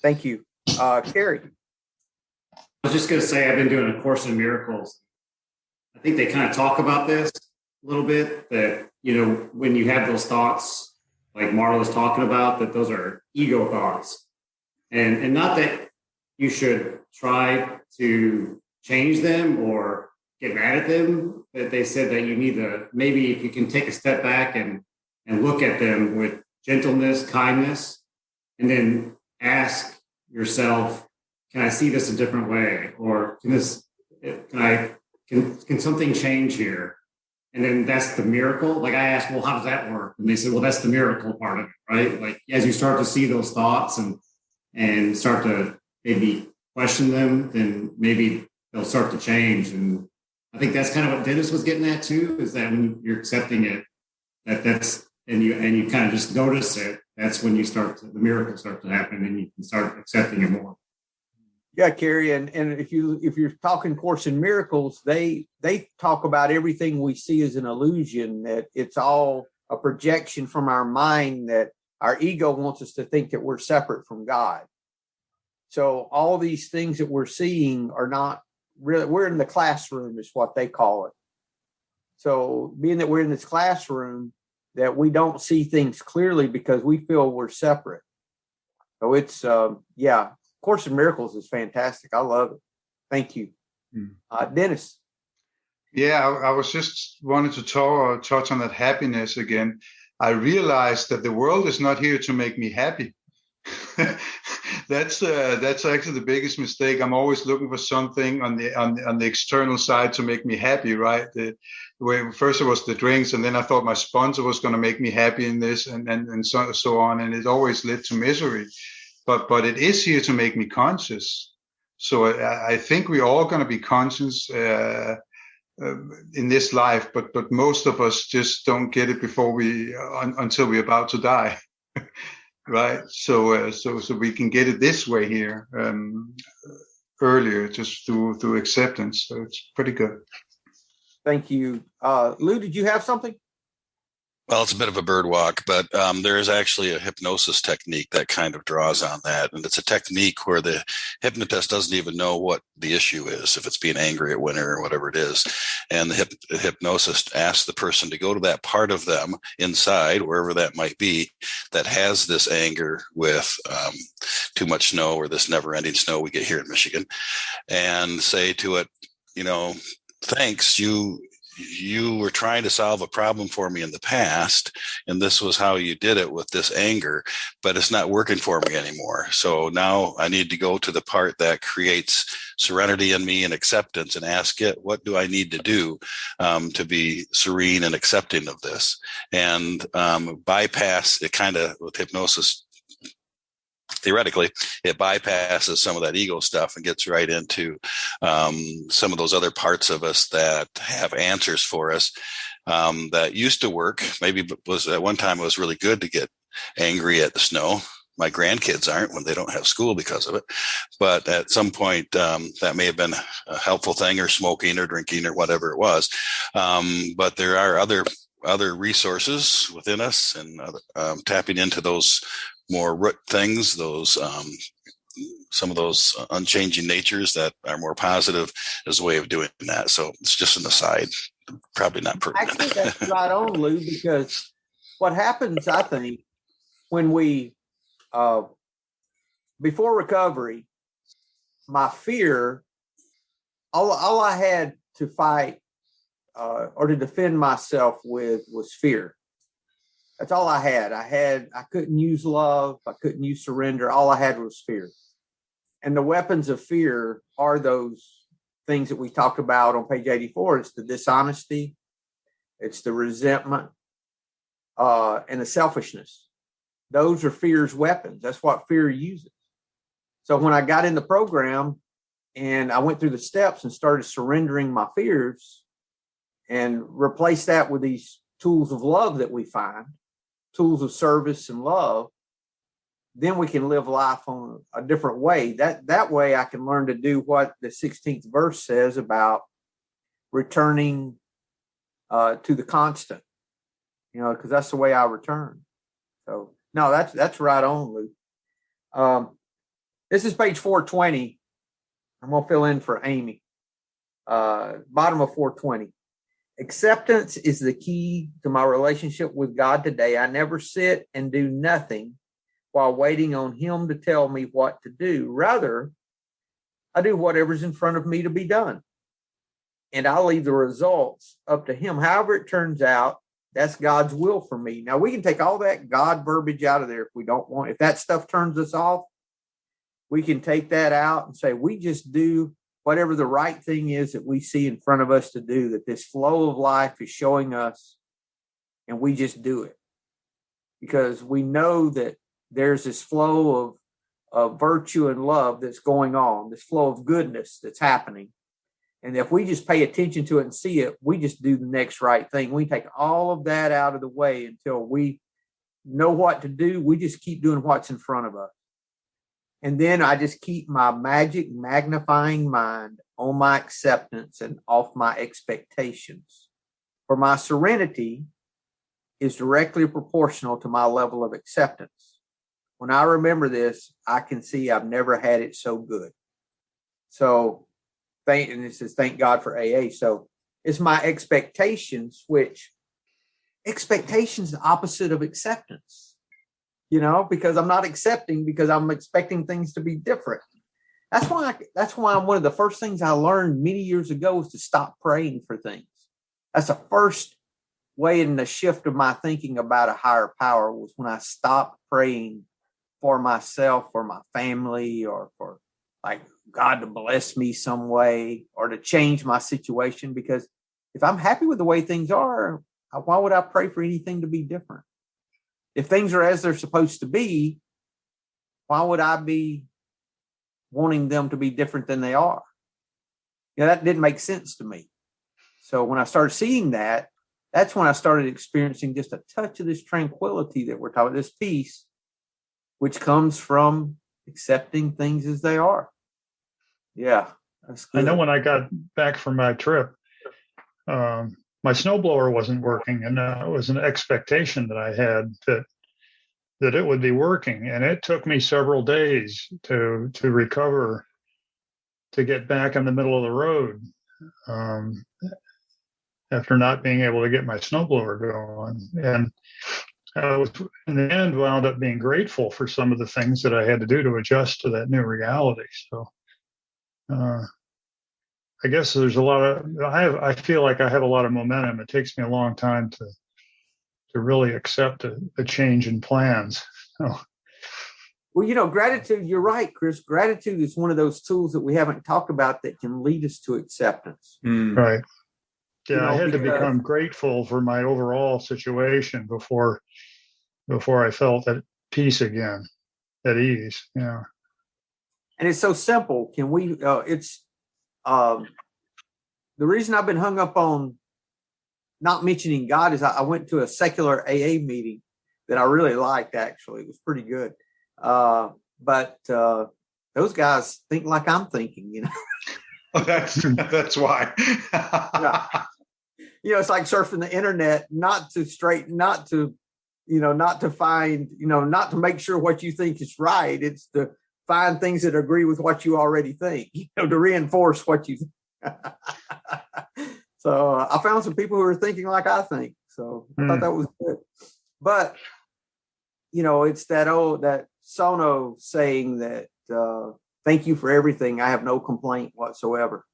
S2: Thank you. Carrie.
S4: I was just going to say, I've been doing A Course in Miracles. I think they kind of talk about this a little bit, that, when you have those thoughts, like Marla's talking about, that those are ego thoughts. And not that you should try to change them or get mad at them, but they said that you need to, maybe if you can take a step back and look at them with gentleness, kindness, and then ask yourself, can I see this a different way? Or can something change here? And then that's the miracle. Like I asked, well, how does that work? And they said, well, that's the miracle part of it, right? Like as you start to see those thoughts and start to maybe question them, then maybe they'll start to change. And I think that's kind of what Dennis was getting at too, is that when you're accepting it, and you kind of just notice it, that's when the miracles start to happen and you can start accepting it more.
S2: Yeah, Carrie, and if you're talking Course in Miracles, they talk about everything we see as an illusion, that it's all a projection from our mind, that our ego wants us to think that we're separate from God. So all these things that we're seeing are not really, we're in the classroom is what they call it. So being that we're in this classroom, that we don't see things clearly because we feel we're separate. So it's, Course in Miracles is fantastic. I love it. Thank you. Dennis.
S8: Yeah, I was just wanted to touch on that happiness again. I realized that the world is not here to make me happy. That's actually the biggest mistake. I'm always looking for something on the external side to make me happy, right? First it was the drinks, and then I thought my sponsor was going to make me happy in this, and so on, and it always led to misery. But it is here to make me conscious. So I think we're all going to be conscious in this life, but most of us just don't get it until we're about to die, right? So we can get it this way here earlier, just through acceptance. So it's pretty good.
S2: Thank you, Lou. Did you have something?
S9: Well, it's a bit of a bird walk, but there is actually a hypnosis technique that kind of draws on that. And it's a technique where the hypnotist doesn't even know what the issue is, if it's being angry at winter or whatever it is. And the hypnosis asks the person to go to that part of them inside, wherever that might be, that has this anger with too much snow or this never-ending snow we get here in Michigan, and say to it, thanks, you were trying to solve a problem for me in the past, and this was how you did it with this anger, but it's not working for me anymore. So now I need to go to the part that creates serenity in me and acceptance and ask it, what do I need to do to be serene and accepting of this? And bypass it kind of with hypnosis. Theoretically, it bypasses some of that ego stuff and gets right into some of those other parts of us that have answers for us that used to work. Maybe was at one time it was really good to get angry at the snow. My grandkids aren't when they don't have school because of it. But at some point, that may have been a helpful thing, or smoking or drinking or whatever it was. But there are other resources within us, and tapping into those more root things, those some of those unchanging natures that are more positive is a way of doing that. So it's just an aside, probably not pertinent.
S2: Actually, that's right on, Lou, because what happens, I think, when we, before recovery, my fear, all I had to fight or to defend myself with was fear. That's all I had. I couldn't use love. I couldn't use surrender. All I had was fear. And the weapons of fear are those things that we talked about on page 84. It's the dishonesty, it's the resentment, and the selfishness. Those are fear's weapons. That's what fear uses. So when I got in the program and I went through the steps and started surrendering my fears and replaced that with these tools of love that we find, tools of service and love, then we can live life on a different way. That way I can learn to do what the 16th verse says about returning to the constant, because that's the way I return. So no, that's right on, Luke. This is page 420. I'm going to fill in for Amy. Bottom of 420. Acceptance is the key to my relationship with God today. I never sit and do nothing while waiting on Him to tell me what to do. Rather, I do whatever's in front of me to be done. And I leave the results up to Him. However it turns out, that's God's will for me. Now, we can take all that God verbiage out of there if we don't want. If that stuff turns us off, we can take that out and say, we just do whatever the right thing is that we see in front of us to do, that this flow of life is showing us, and we just do it. Because we know that there's this flow of virtue and love that's going on, this flow of goodness that's happening. And if we just pay attention to it and see it, we just do the next right thing. We take all of that out of the way until we know what to do. We just keep doing what's in front of us. And then I just keep my magic magnifying mind on my acceptance and off my expectations. For my serenity is directly proportional to my level of acceptance. When I remember this, I can see I've never had it so good. So, and it says, thank God for AA. So it's my expectations, which expectations the opposite of acceptance, because I'm not accepting because I'm expecting things to be different. That's why one of the first things I learned many years ago was to stop praying for things. That's the first way in the shift of my thinking about a higher power, was when I stopped praying for myself, for my family, or for like God to bless me some way or to change my situation. Because if I'm happy with the way things are, why would I pray for anything to be different? If things are as they're supposed to be, why would I be wanting them to be different than they are? That didn't make sense to me. So when I started seeing that, that's when I started experiencing just a touch of this tranquility that we're talking about, this peace, which comes from accepting things as they are. Yeah, that's good.
S6: I know when I got back from my trip, my snowblower wasn't working, and it was an expectation that I had that it would be working, and it took me several days to recover, to get back in the middle of the road after not being able to get my snowblower going. And I was, in the end, wound up being grateful for some of the things that I had to do to adjust to that new reality. So I guess there's a lot of, I feel like I have a lot of momentum. It takes me a long time to really accept a change in plans. So.
S2: Well, gratitude, you're right, Chris. Gratitude is one of those tools that we haven't talked about that can lead us to acceptance.
S6: Right. Yeah, I had to become grateful for my overall situation before I felt at peace again, at ease. Yeah.
S2: And it's so simple. Can we, it's, the reason I've been hung up on not mentioning God is I went to a secular AA meeting that I really liked, actually. It was pretty good. But those guys think like I'm thinking,
S8: Oh, that's why.
S2: Yeah. It's like surfing the internet, not to find, not to make sure what you think is right. It's to find things that agree with what you already think, to reinforce what you think. So I found some people who are thinking like I think. So I thought that was good. But, it's that Sono saying that, thank you for everything. I have no complaint whatsoever.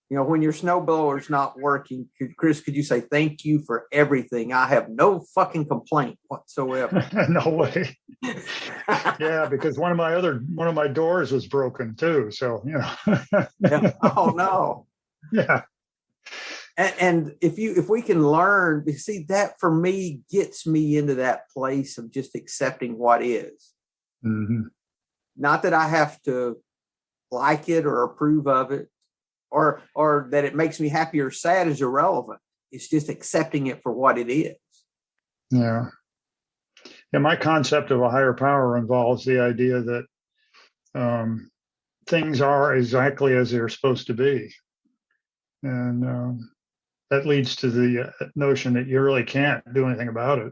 S2: When your snowblower's not working, Chris, could you say, thank you for everything? I have no fucking complaint whatsoever.
S6: No way. Yeah, because one of my doors was broken too. So,
S2: Yeah. Oh no.
S6: Yeah.
S2: And if we can learn, see, that for me gets me into that place of just accepting what is.
S6: Mm-hmm.
S2: Not that I have to like it or approve of it, or that it makes me happy or sad is irrelevant. It's just accepting it for what it is.
S6: Yeah. Yeah. My concept of a higher power involves the idea that things are exactly as they're supposed to be. And that leads to the notion that you really can't do anything about it,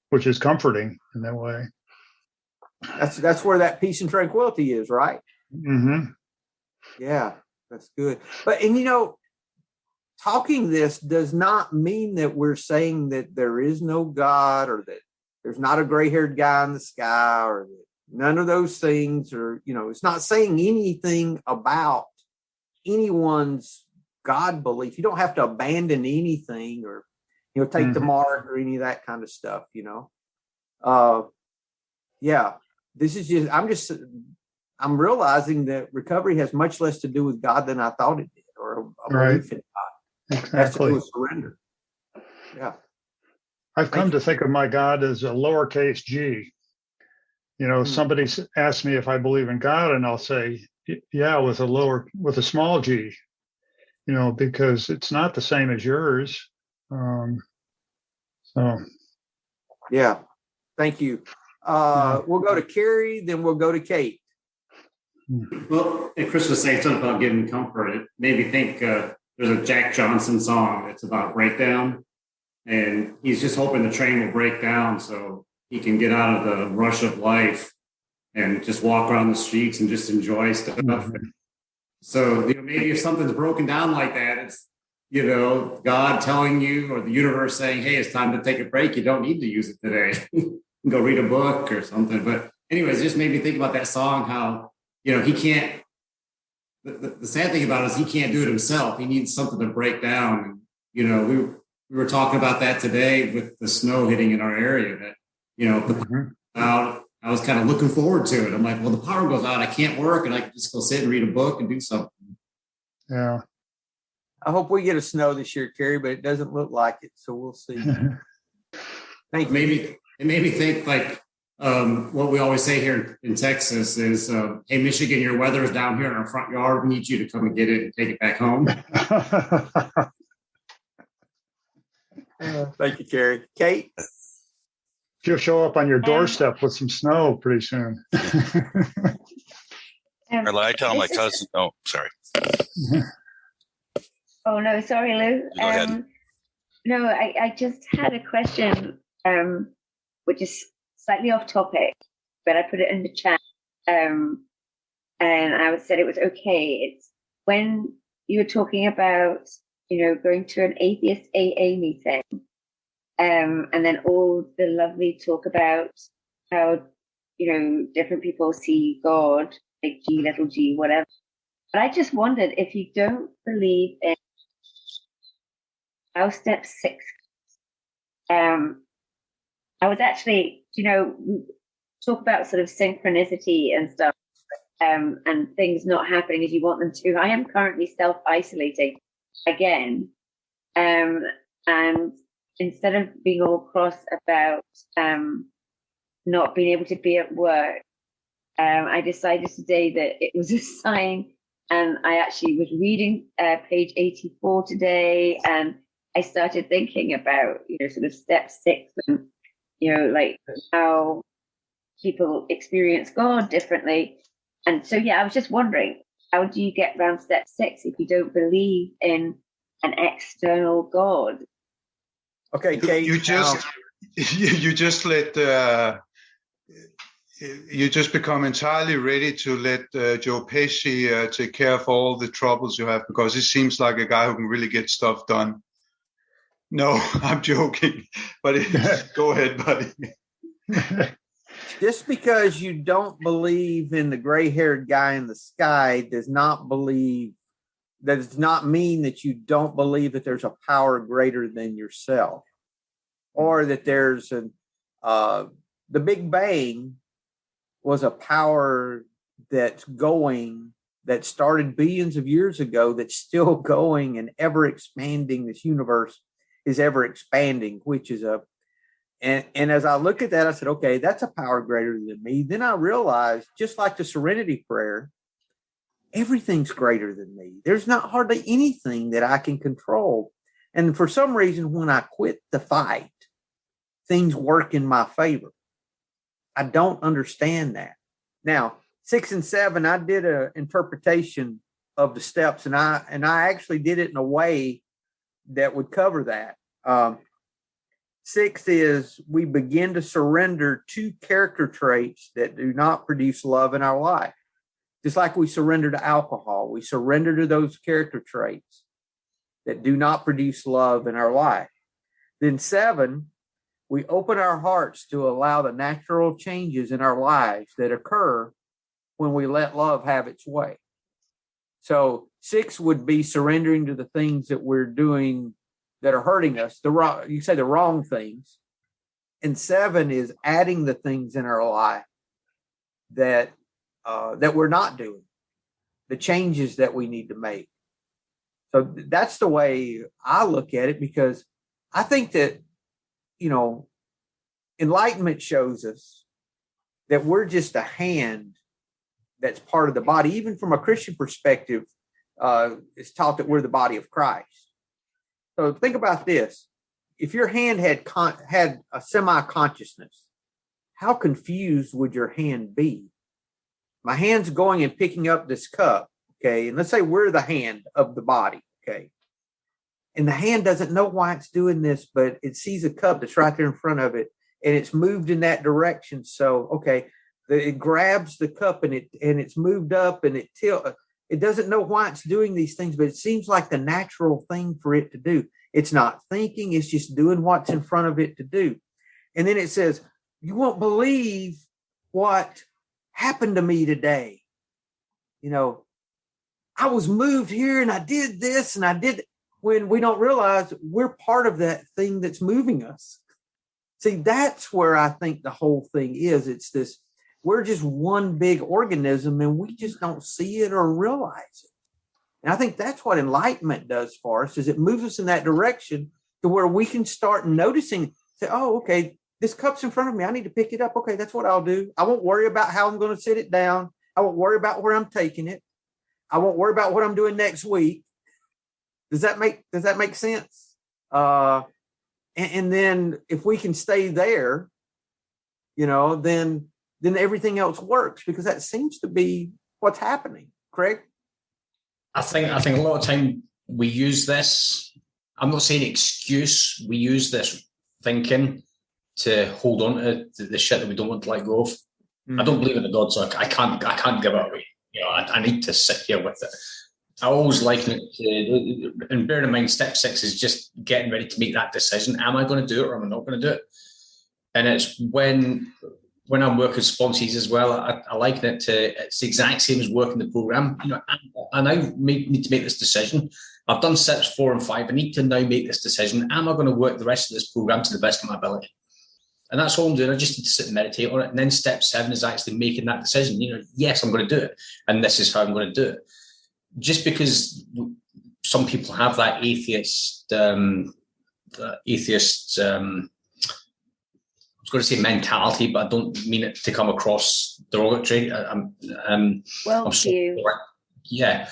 S6: which is comforting in that way.
S2: That's where that peace and tranquility is, right?
S6: Mm-hmm.
S2: Yeah, that's good. But, talking this does not mean that we're saying that there is no God, or that there's not a gray-haired guy in the sky, or that none of those things, or, it's not saying anything about anyone's God belief. You don't have to abandon anything, or, take the mark, or any of that kind of stuff, Yeah, this is I'm realizing that recovery has much less to do with God than I thought it did, or a belief in God. It has to do with surrender. Yeah.
S6: I've come to think of my God as a lowercase g. Somebody asks me if I believe in God, and I'll say, yeah, with a small g, because it's not the same as yours.
S2: Yeah. Thank you. We'll go to Carrie, then we'll go to Kate.
S4: Well, and Chris was saying something about giving comfort. It made me think there's a Jack Johnson song that's about breakdown, and he's just hoping the train will break down so he can get out of the rush of life and just walk around the streets and just enjoy stuff. Mm-hmm. So maybe if something's broken down like that, it's God telling you, or the universe saying, "Hey, it's time to take a break. You don't need to use it today. Go read a book or something." But anyways, it just made me think about that song. How he can't. The sad thing about it is he can't do it himself. He needs something to break down. And, we were talking about that today with the snow hitting in our area. That the power out. I was kind of looking forward to it. I'm like, well, the power goes out. I can't work, and I can just go sit and read a book and do something.
S6: Yeah.
S2: I hope we get a snow this year, Carrie, but it doesn't look like it, so we'll see. Thank you.
S4: Maybe it made me think like what we always say here in Texas is, "Hey, Michigan, your weather is down here in our front yard. We need you to come and get it and take it back home."
S2: Thank you, Carrie. Kate?
S6: She'll show up on your doorstep with some snow pretty soon.
S9: Or I tell my cousin. Oh, sorry.
S7: Oh, no, sorry, Lou.
S9: Go ahead.
S7: No, I just had a question, which is slightly off topic, but I put it in the chat. And I said it was okay. It's when you were talking about, going to an atheist AA meeting, and then all the lovely talk about how, different people see God, big G, little g, whatever. But I just wondered if you don't believe in how step 6. I was actually, talk about sort of synchronicity and stuff, and things not happening as you want them to. I am currently self-isolating again. And instead of being all cross about not being able to be at work, I decided today that it was a sign. And I actually was reading page 84 today, and I started thinking about, sort of step 6 and, like how people experience God differently. And so, I was just wondering, how do you get around step 6 if you don't believe in an external God?
S2: Okay, Kate.
S8: You just you just become entirely ready to let Joe Pesci take care of all the troubles you have, because he seems like a guy who can really get stuff done. No, I'm joking, but go ahead, buddy.
S2: Just because you don't believe in the gray-haired guy in the sky does not mean that you don't believe that there's a power greater than yourself, or that there's the Big Bang was a power that started billions of years ago, that's still going and ever expanding. This universe is ever expanding, which is and as I look at that, I said, okay, that's a power greater than me. Then I realized, just like the Serenity prayer, everything's greater than me. There's not hardly anything that I can control. And for some reason, when I quit the fight, things work in my favor. I don't understand that. Now, 6 and 7, I did an interpretation of the steps, and I actually did it in a way that would cover that. 6 is we begin to surrender 2 character traits that do not produce love in our life. Just like we surrender to alcohol, we surrender to those character traits that do not produce love in our life. Then 7, we open our hearts to allow the natural changes in our lives that occur when we let love have its way. So 6 would be surrendering to the things that we're doing that are hurting us, the wrong things. And 7 is adding the things in our life that that we're not doing, the changes that we need to make. So that's the way I look at it, because I think that, enlightenment shows us that we're just a hand that's part of the body. Even from a Christian perspective, it's taught that we're the body of Christ. So think about this. If your hand had a semi-consciousness, how confused would your hand be? My hand's going and picking up this cup, okay? And let's say we're the hand of the body, okay? And the hand doesn't know why it's doing this, but it sees a cup that's right there in front of it, and it's moved in that direction. So, okay, it grabs the cup and it's moved up and it tilts. It doesn't know why it's doing these things, but it seems like the natural thing for it to do. It's not thinking, it's just doing what's in front of it to do. And then it says, you won't believe what happened to me today. I was moved here and I did this and I did, when we don't realize we're part of that thing that's moving us. See, that's where I think the whole thing is. It's this, we're just one big organism and we just don't see it or realize it. And I think that's what enlightenment does for us, is it moves us in that direction to where we can start noticing, say, oh, okay, this cup's in front of me. I need to pick it up. Okay, that's what I'll do. I won't worry about how I'm going to sit it down. I won't worry about where I'm taking it. I won't worry about what I'm doing next week. Does that make sense? And then if we can stay there, then everything else works, because that seems to be what's happening. Craig?
S5: I think a lot of time we use this. I'm not saying excuse. We use this thinking to hold on to the shit that we don't want to let go of. Mm-hmm. I don't believe in a God, so I can't give it away. I need to sit here with it. I always liken it to, and bear in mind, step 6 is just getting ready to make that decision. Am I going to do it or am I not going to do it? And it's when I'm working sponsees as well, I liken it to, it's the exact same as working the program. I now need to make this decision. I've done steps 4 and 5. I need to now make this decision. Am I going to work the rest of this program to the best of my ability? And that's all I'm doing. I just need to sit and meditate on it. And then step 7 is actually making that decision. Yes, I'm going to do it. And this is how I'm going to do it. Just because some people have that atheist, I was going to say mentality, but I don't mean it to come across derogatory. Yeah.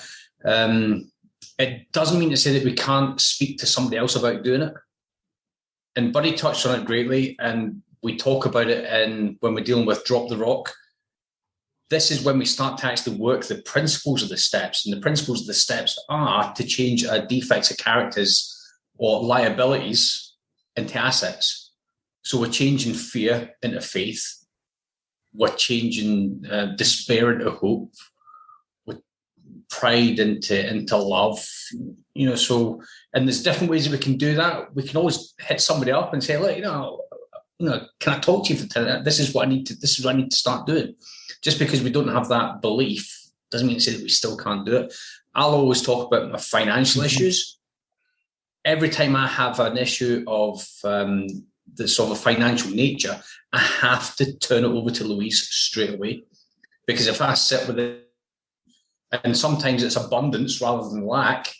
S5: It doesn't mean to say that we can't speak to somebody else about doing it. And Buddy touched on it greatly, and we talk about it when we're dealing with Drop the Rock. This is when we start to actually work the principles of the steps. And the principles of the steps are to change our defects of characters or liabilities into assets. So we're changing fear into faith. We're changing despair into hope. With pride into love. So, and there's different ways that we can do that. We can always hit somebody up and say, look, can I talk to you for 10 minutes? This is what I need to start doing. Just because we don't have that belief doesn't mean to say that we still can't do it. I'll always talk about my financial issues. Every time I have an issue of the sort of financial nature, I have to turn it over to Louise straight away. Because if I sit with it, and sometimes it's abundance rather than lack,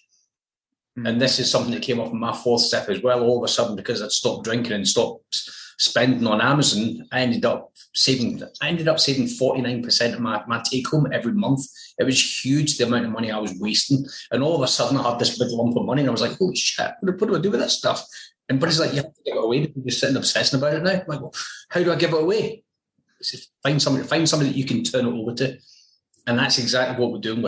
S5: and this is something that came up in my 4th step as well, all of a sudden, because I'd stopped drinking and stopped spending on Amazon, I ended up saving 49% of my take home every month. It was huge, the amount of money I was wasting. And all of a sudden I had this big lump of money and I was like, holy shit, what do I do with this stuff? And Buddy's like, you have to give it away because you're sitting obsessing about it now. I'm like, well, how do I give it away? I said, find somebody that you can turn it over to. And that's exactly what we're doing.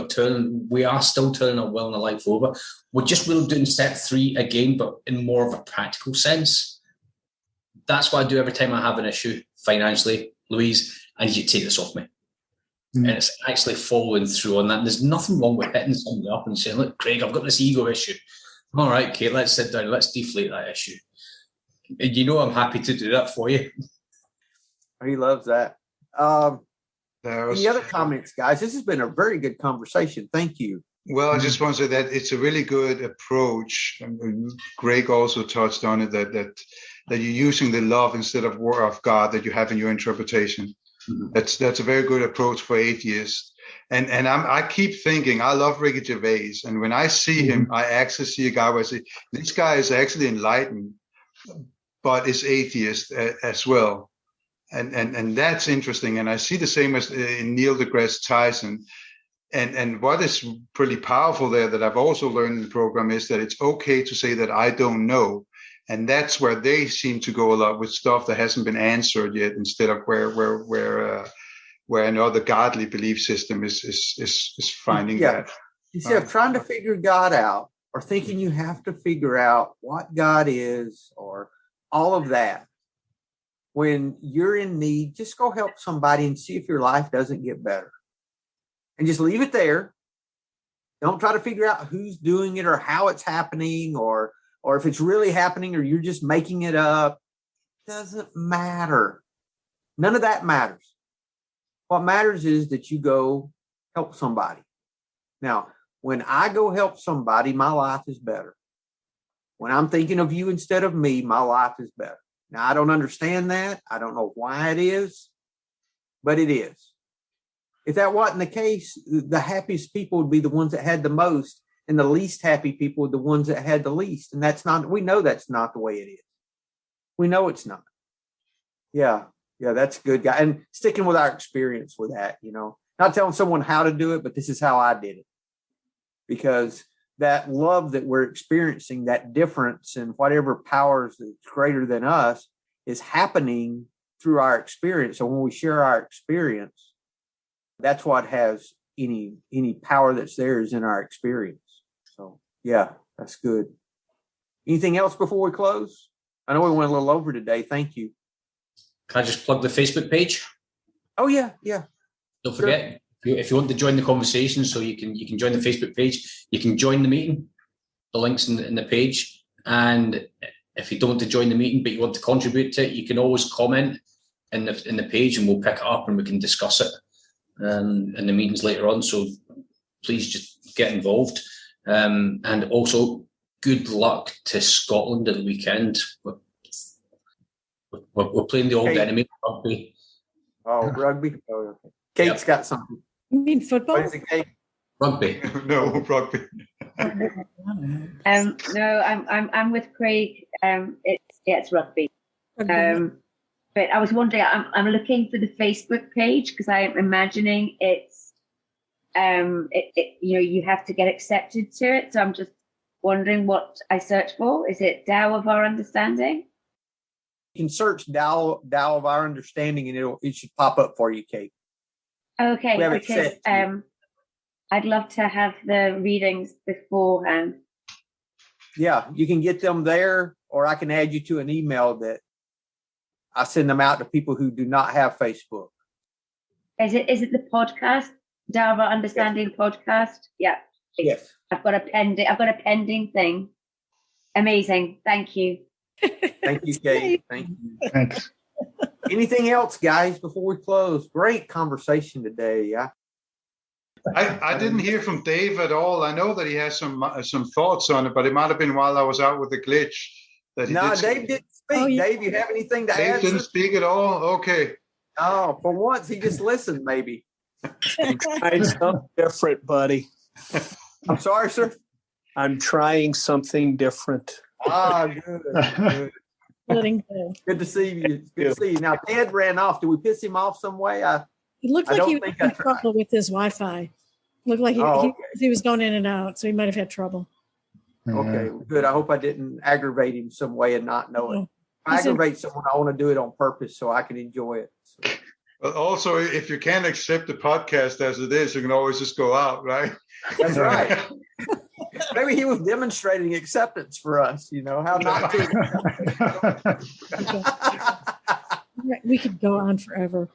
S5: We are still turning our will and our life over. We're just really doing step 3 again, but in more of a practical sense. That's what I do every time I have an issue financially. Louise, I need you to take this off me. And it's actually following through on that. And there's nothing wrong with hitting somebody up and saying, look, Craig, I've got this ego issue. All right, Kate, let's sit down. Let's deflate that issue. And I'm happy to do that for you.
S2: He loves that. Any other comments, guys? This has been a very good conversation. Thank you.
S8: Well, I just want to say that it's a really good approach. Greg also touched on it, that you're using the love instead of word of God that you have in your interpretation. That's a very good approach for atheists. And I keep thinking, I love Ricky Gervais, and when I see him, I actually see a guy where I say, this guy is actually enlightened, but is atheist as well. And that's interesting. And I see the same as in Neil deGrasse Tyson. And what is pretty powerful there that I've also learned in the program is that it's okay to say that I don't know. And that's where they seem to go a lot with stuff that hasn't been answered yet, instead of where another godly belief system is finding that.
S2: Instead of trying to figure God out or thinking you have to figure out what God is or all of that, when you're in need, just go help somebody and see if your life doesn't get better. And just leave it there. Don't try to figure out who's doing it or how it's happening or if it's really happening or you're just making it up. Doesn't matter. None of that matters. What matters is that you go help somebody. Now, when I go help somebody, my life is better. When I'm thinking of you instead of me, my life is better. Now, I don't understand that. I don't know why it is, but it is. If that wasn't the case, the happiest people would be the ones that had the most, and the least happy people are the ones that had the least. And we know that's not the way it is. We know it's not. Yeah, that's good, guy. And sticking with our experience with that, not telling someone how to do it, but this is how I did it. Because that love that we're experiencing, that difference in whatever powers that's greater than us is happening through our experience. So when we share our experience, that's what has any power that's there is in our experience. So yeah, that's good. Anything else before we close? I know we went a little over today. Thank you.
S5: Can I just plug the Facebook page?
S2: Oh yeah.
S5: Don't forget, if you want to join the conversation, so you can join the Facebook page. You can join the meeting. The link's in the page. And if you don't want to join the meeting but you want to contribute to it, you can always comment in the page, and we'll pick it up and we can discuss it in the meetings later on. So please just get involved. And also, good luck to Scotland at the weekend. We're playing the old enemy, rugby.
S2: Oh, rugby. Oh, okay. Kate's got something.
S3: You mean football?
S2: What is it, Kate?
S5: Rugby.
S8: No, rugby.
S7: No, I'm with Craig. It's rugby. But I was wondering, I'm looking for the Facebook page because I'm imagining it's you have to get accepted to it. So I'm just wondering what I search for. Is it Tao of Our Understanding?
S2: You can search Tao of Our Understanding and it should pop up for you, Kate.
S7: Okay, because I'd love to have the readings beforehand.
S2: Yeah, you can get them there, or I can add you to an email that I send them out to people who do not have Facebook.
S7: Is it the podcast, Tao of Our Understanding podcast? Yeah.
S2: Yes.
S7: I've got a pending thing. Amazing. Thank you.
S2: Thank you, Kate. Thank you.
S6: Thanks.
S2: Anything else, guys, before we close? Great conversation today. Yeah.
S8: I didn't hear from Dave at all. I know that he has some thoughts on it, but it might have been while I was out with the glitch.
S2: Dave didn't speak.
S3: Oh, yeah.
S2: Dave, you have anything to add?
S8: Dave didn't speak at all? Okay.
S2: Oh, for once, he just listened, maybe.
S10: I'm trying something different, buddy.
S2: I'm sorry, sir.
S10: I'm trying something different.
S2: Good.
S3: Letting go.
S2: Good to see you. Good to see you. Now, Ted ran off. Did we piss him off some way?
S3: It looked like he was having trouble with his Wi-Fi. Looked like he was going in and out, so he might have had trouble.
S2: Okay, good. I hope I didn't aggravate him some way and not know it. If I aggravate someone, I want to do it on purpose so I can enjoy it. So.
S8: But also, if you can't accept the podcast as it is, you can always just go out, right?
S2: That's right. Maybe he was demonstrating acceptance for us, how not to.
S3: We could go on forever.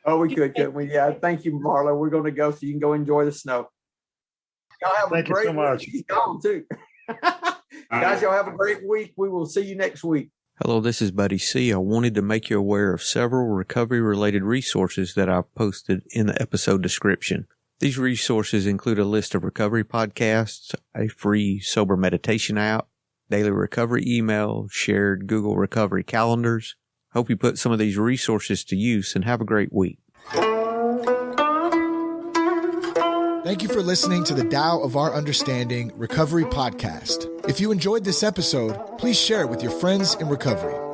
S2: Oh, we could, couldn't we? Yeah. Thank you, Marlo. We're going to go so you can go enjoy the snow. Y'all have
S6: Thank
S2: a great
S6: you so much.
S2: week. He's gone too. Guys, y'all have a great week. We will see you next week.
S11: Hello, this is Buddy C. I wanted to make you aware of several recovery-related resources that I've posted in the episode description. These resources include a list of recovery podcasts, a free sober meditation app, daily recovery email, shared Google recovery calendars. Hope you put some of these resources to use and have a great week.
S1: Thank you for listening to the Tao of Our Understanding Recovery Podcast. If you enjoyed this episode, please share it with your friends in recovery.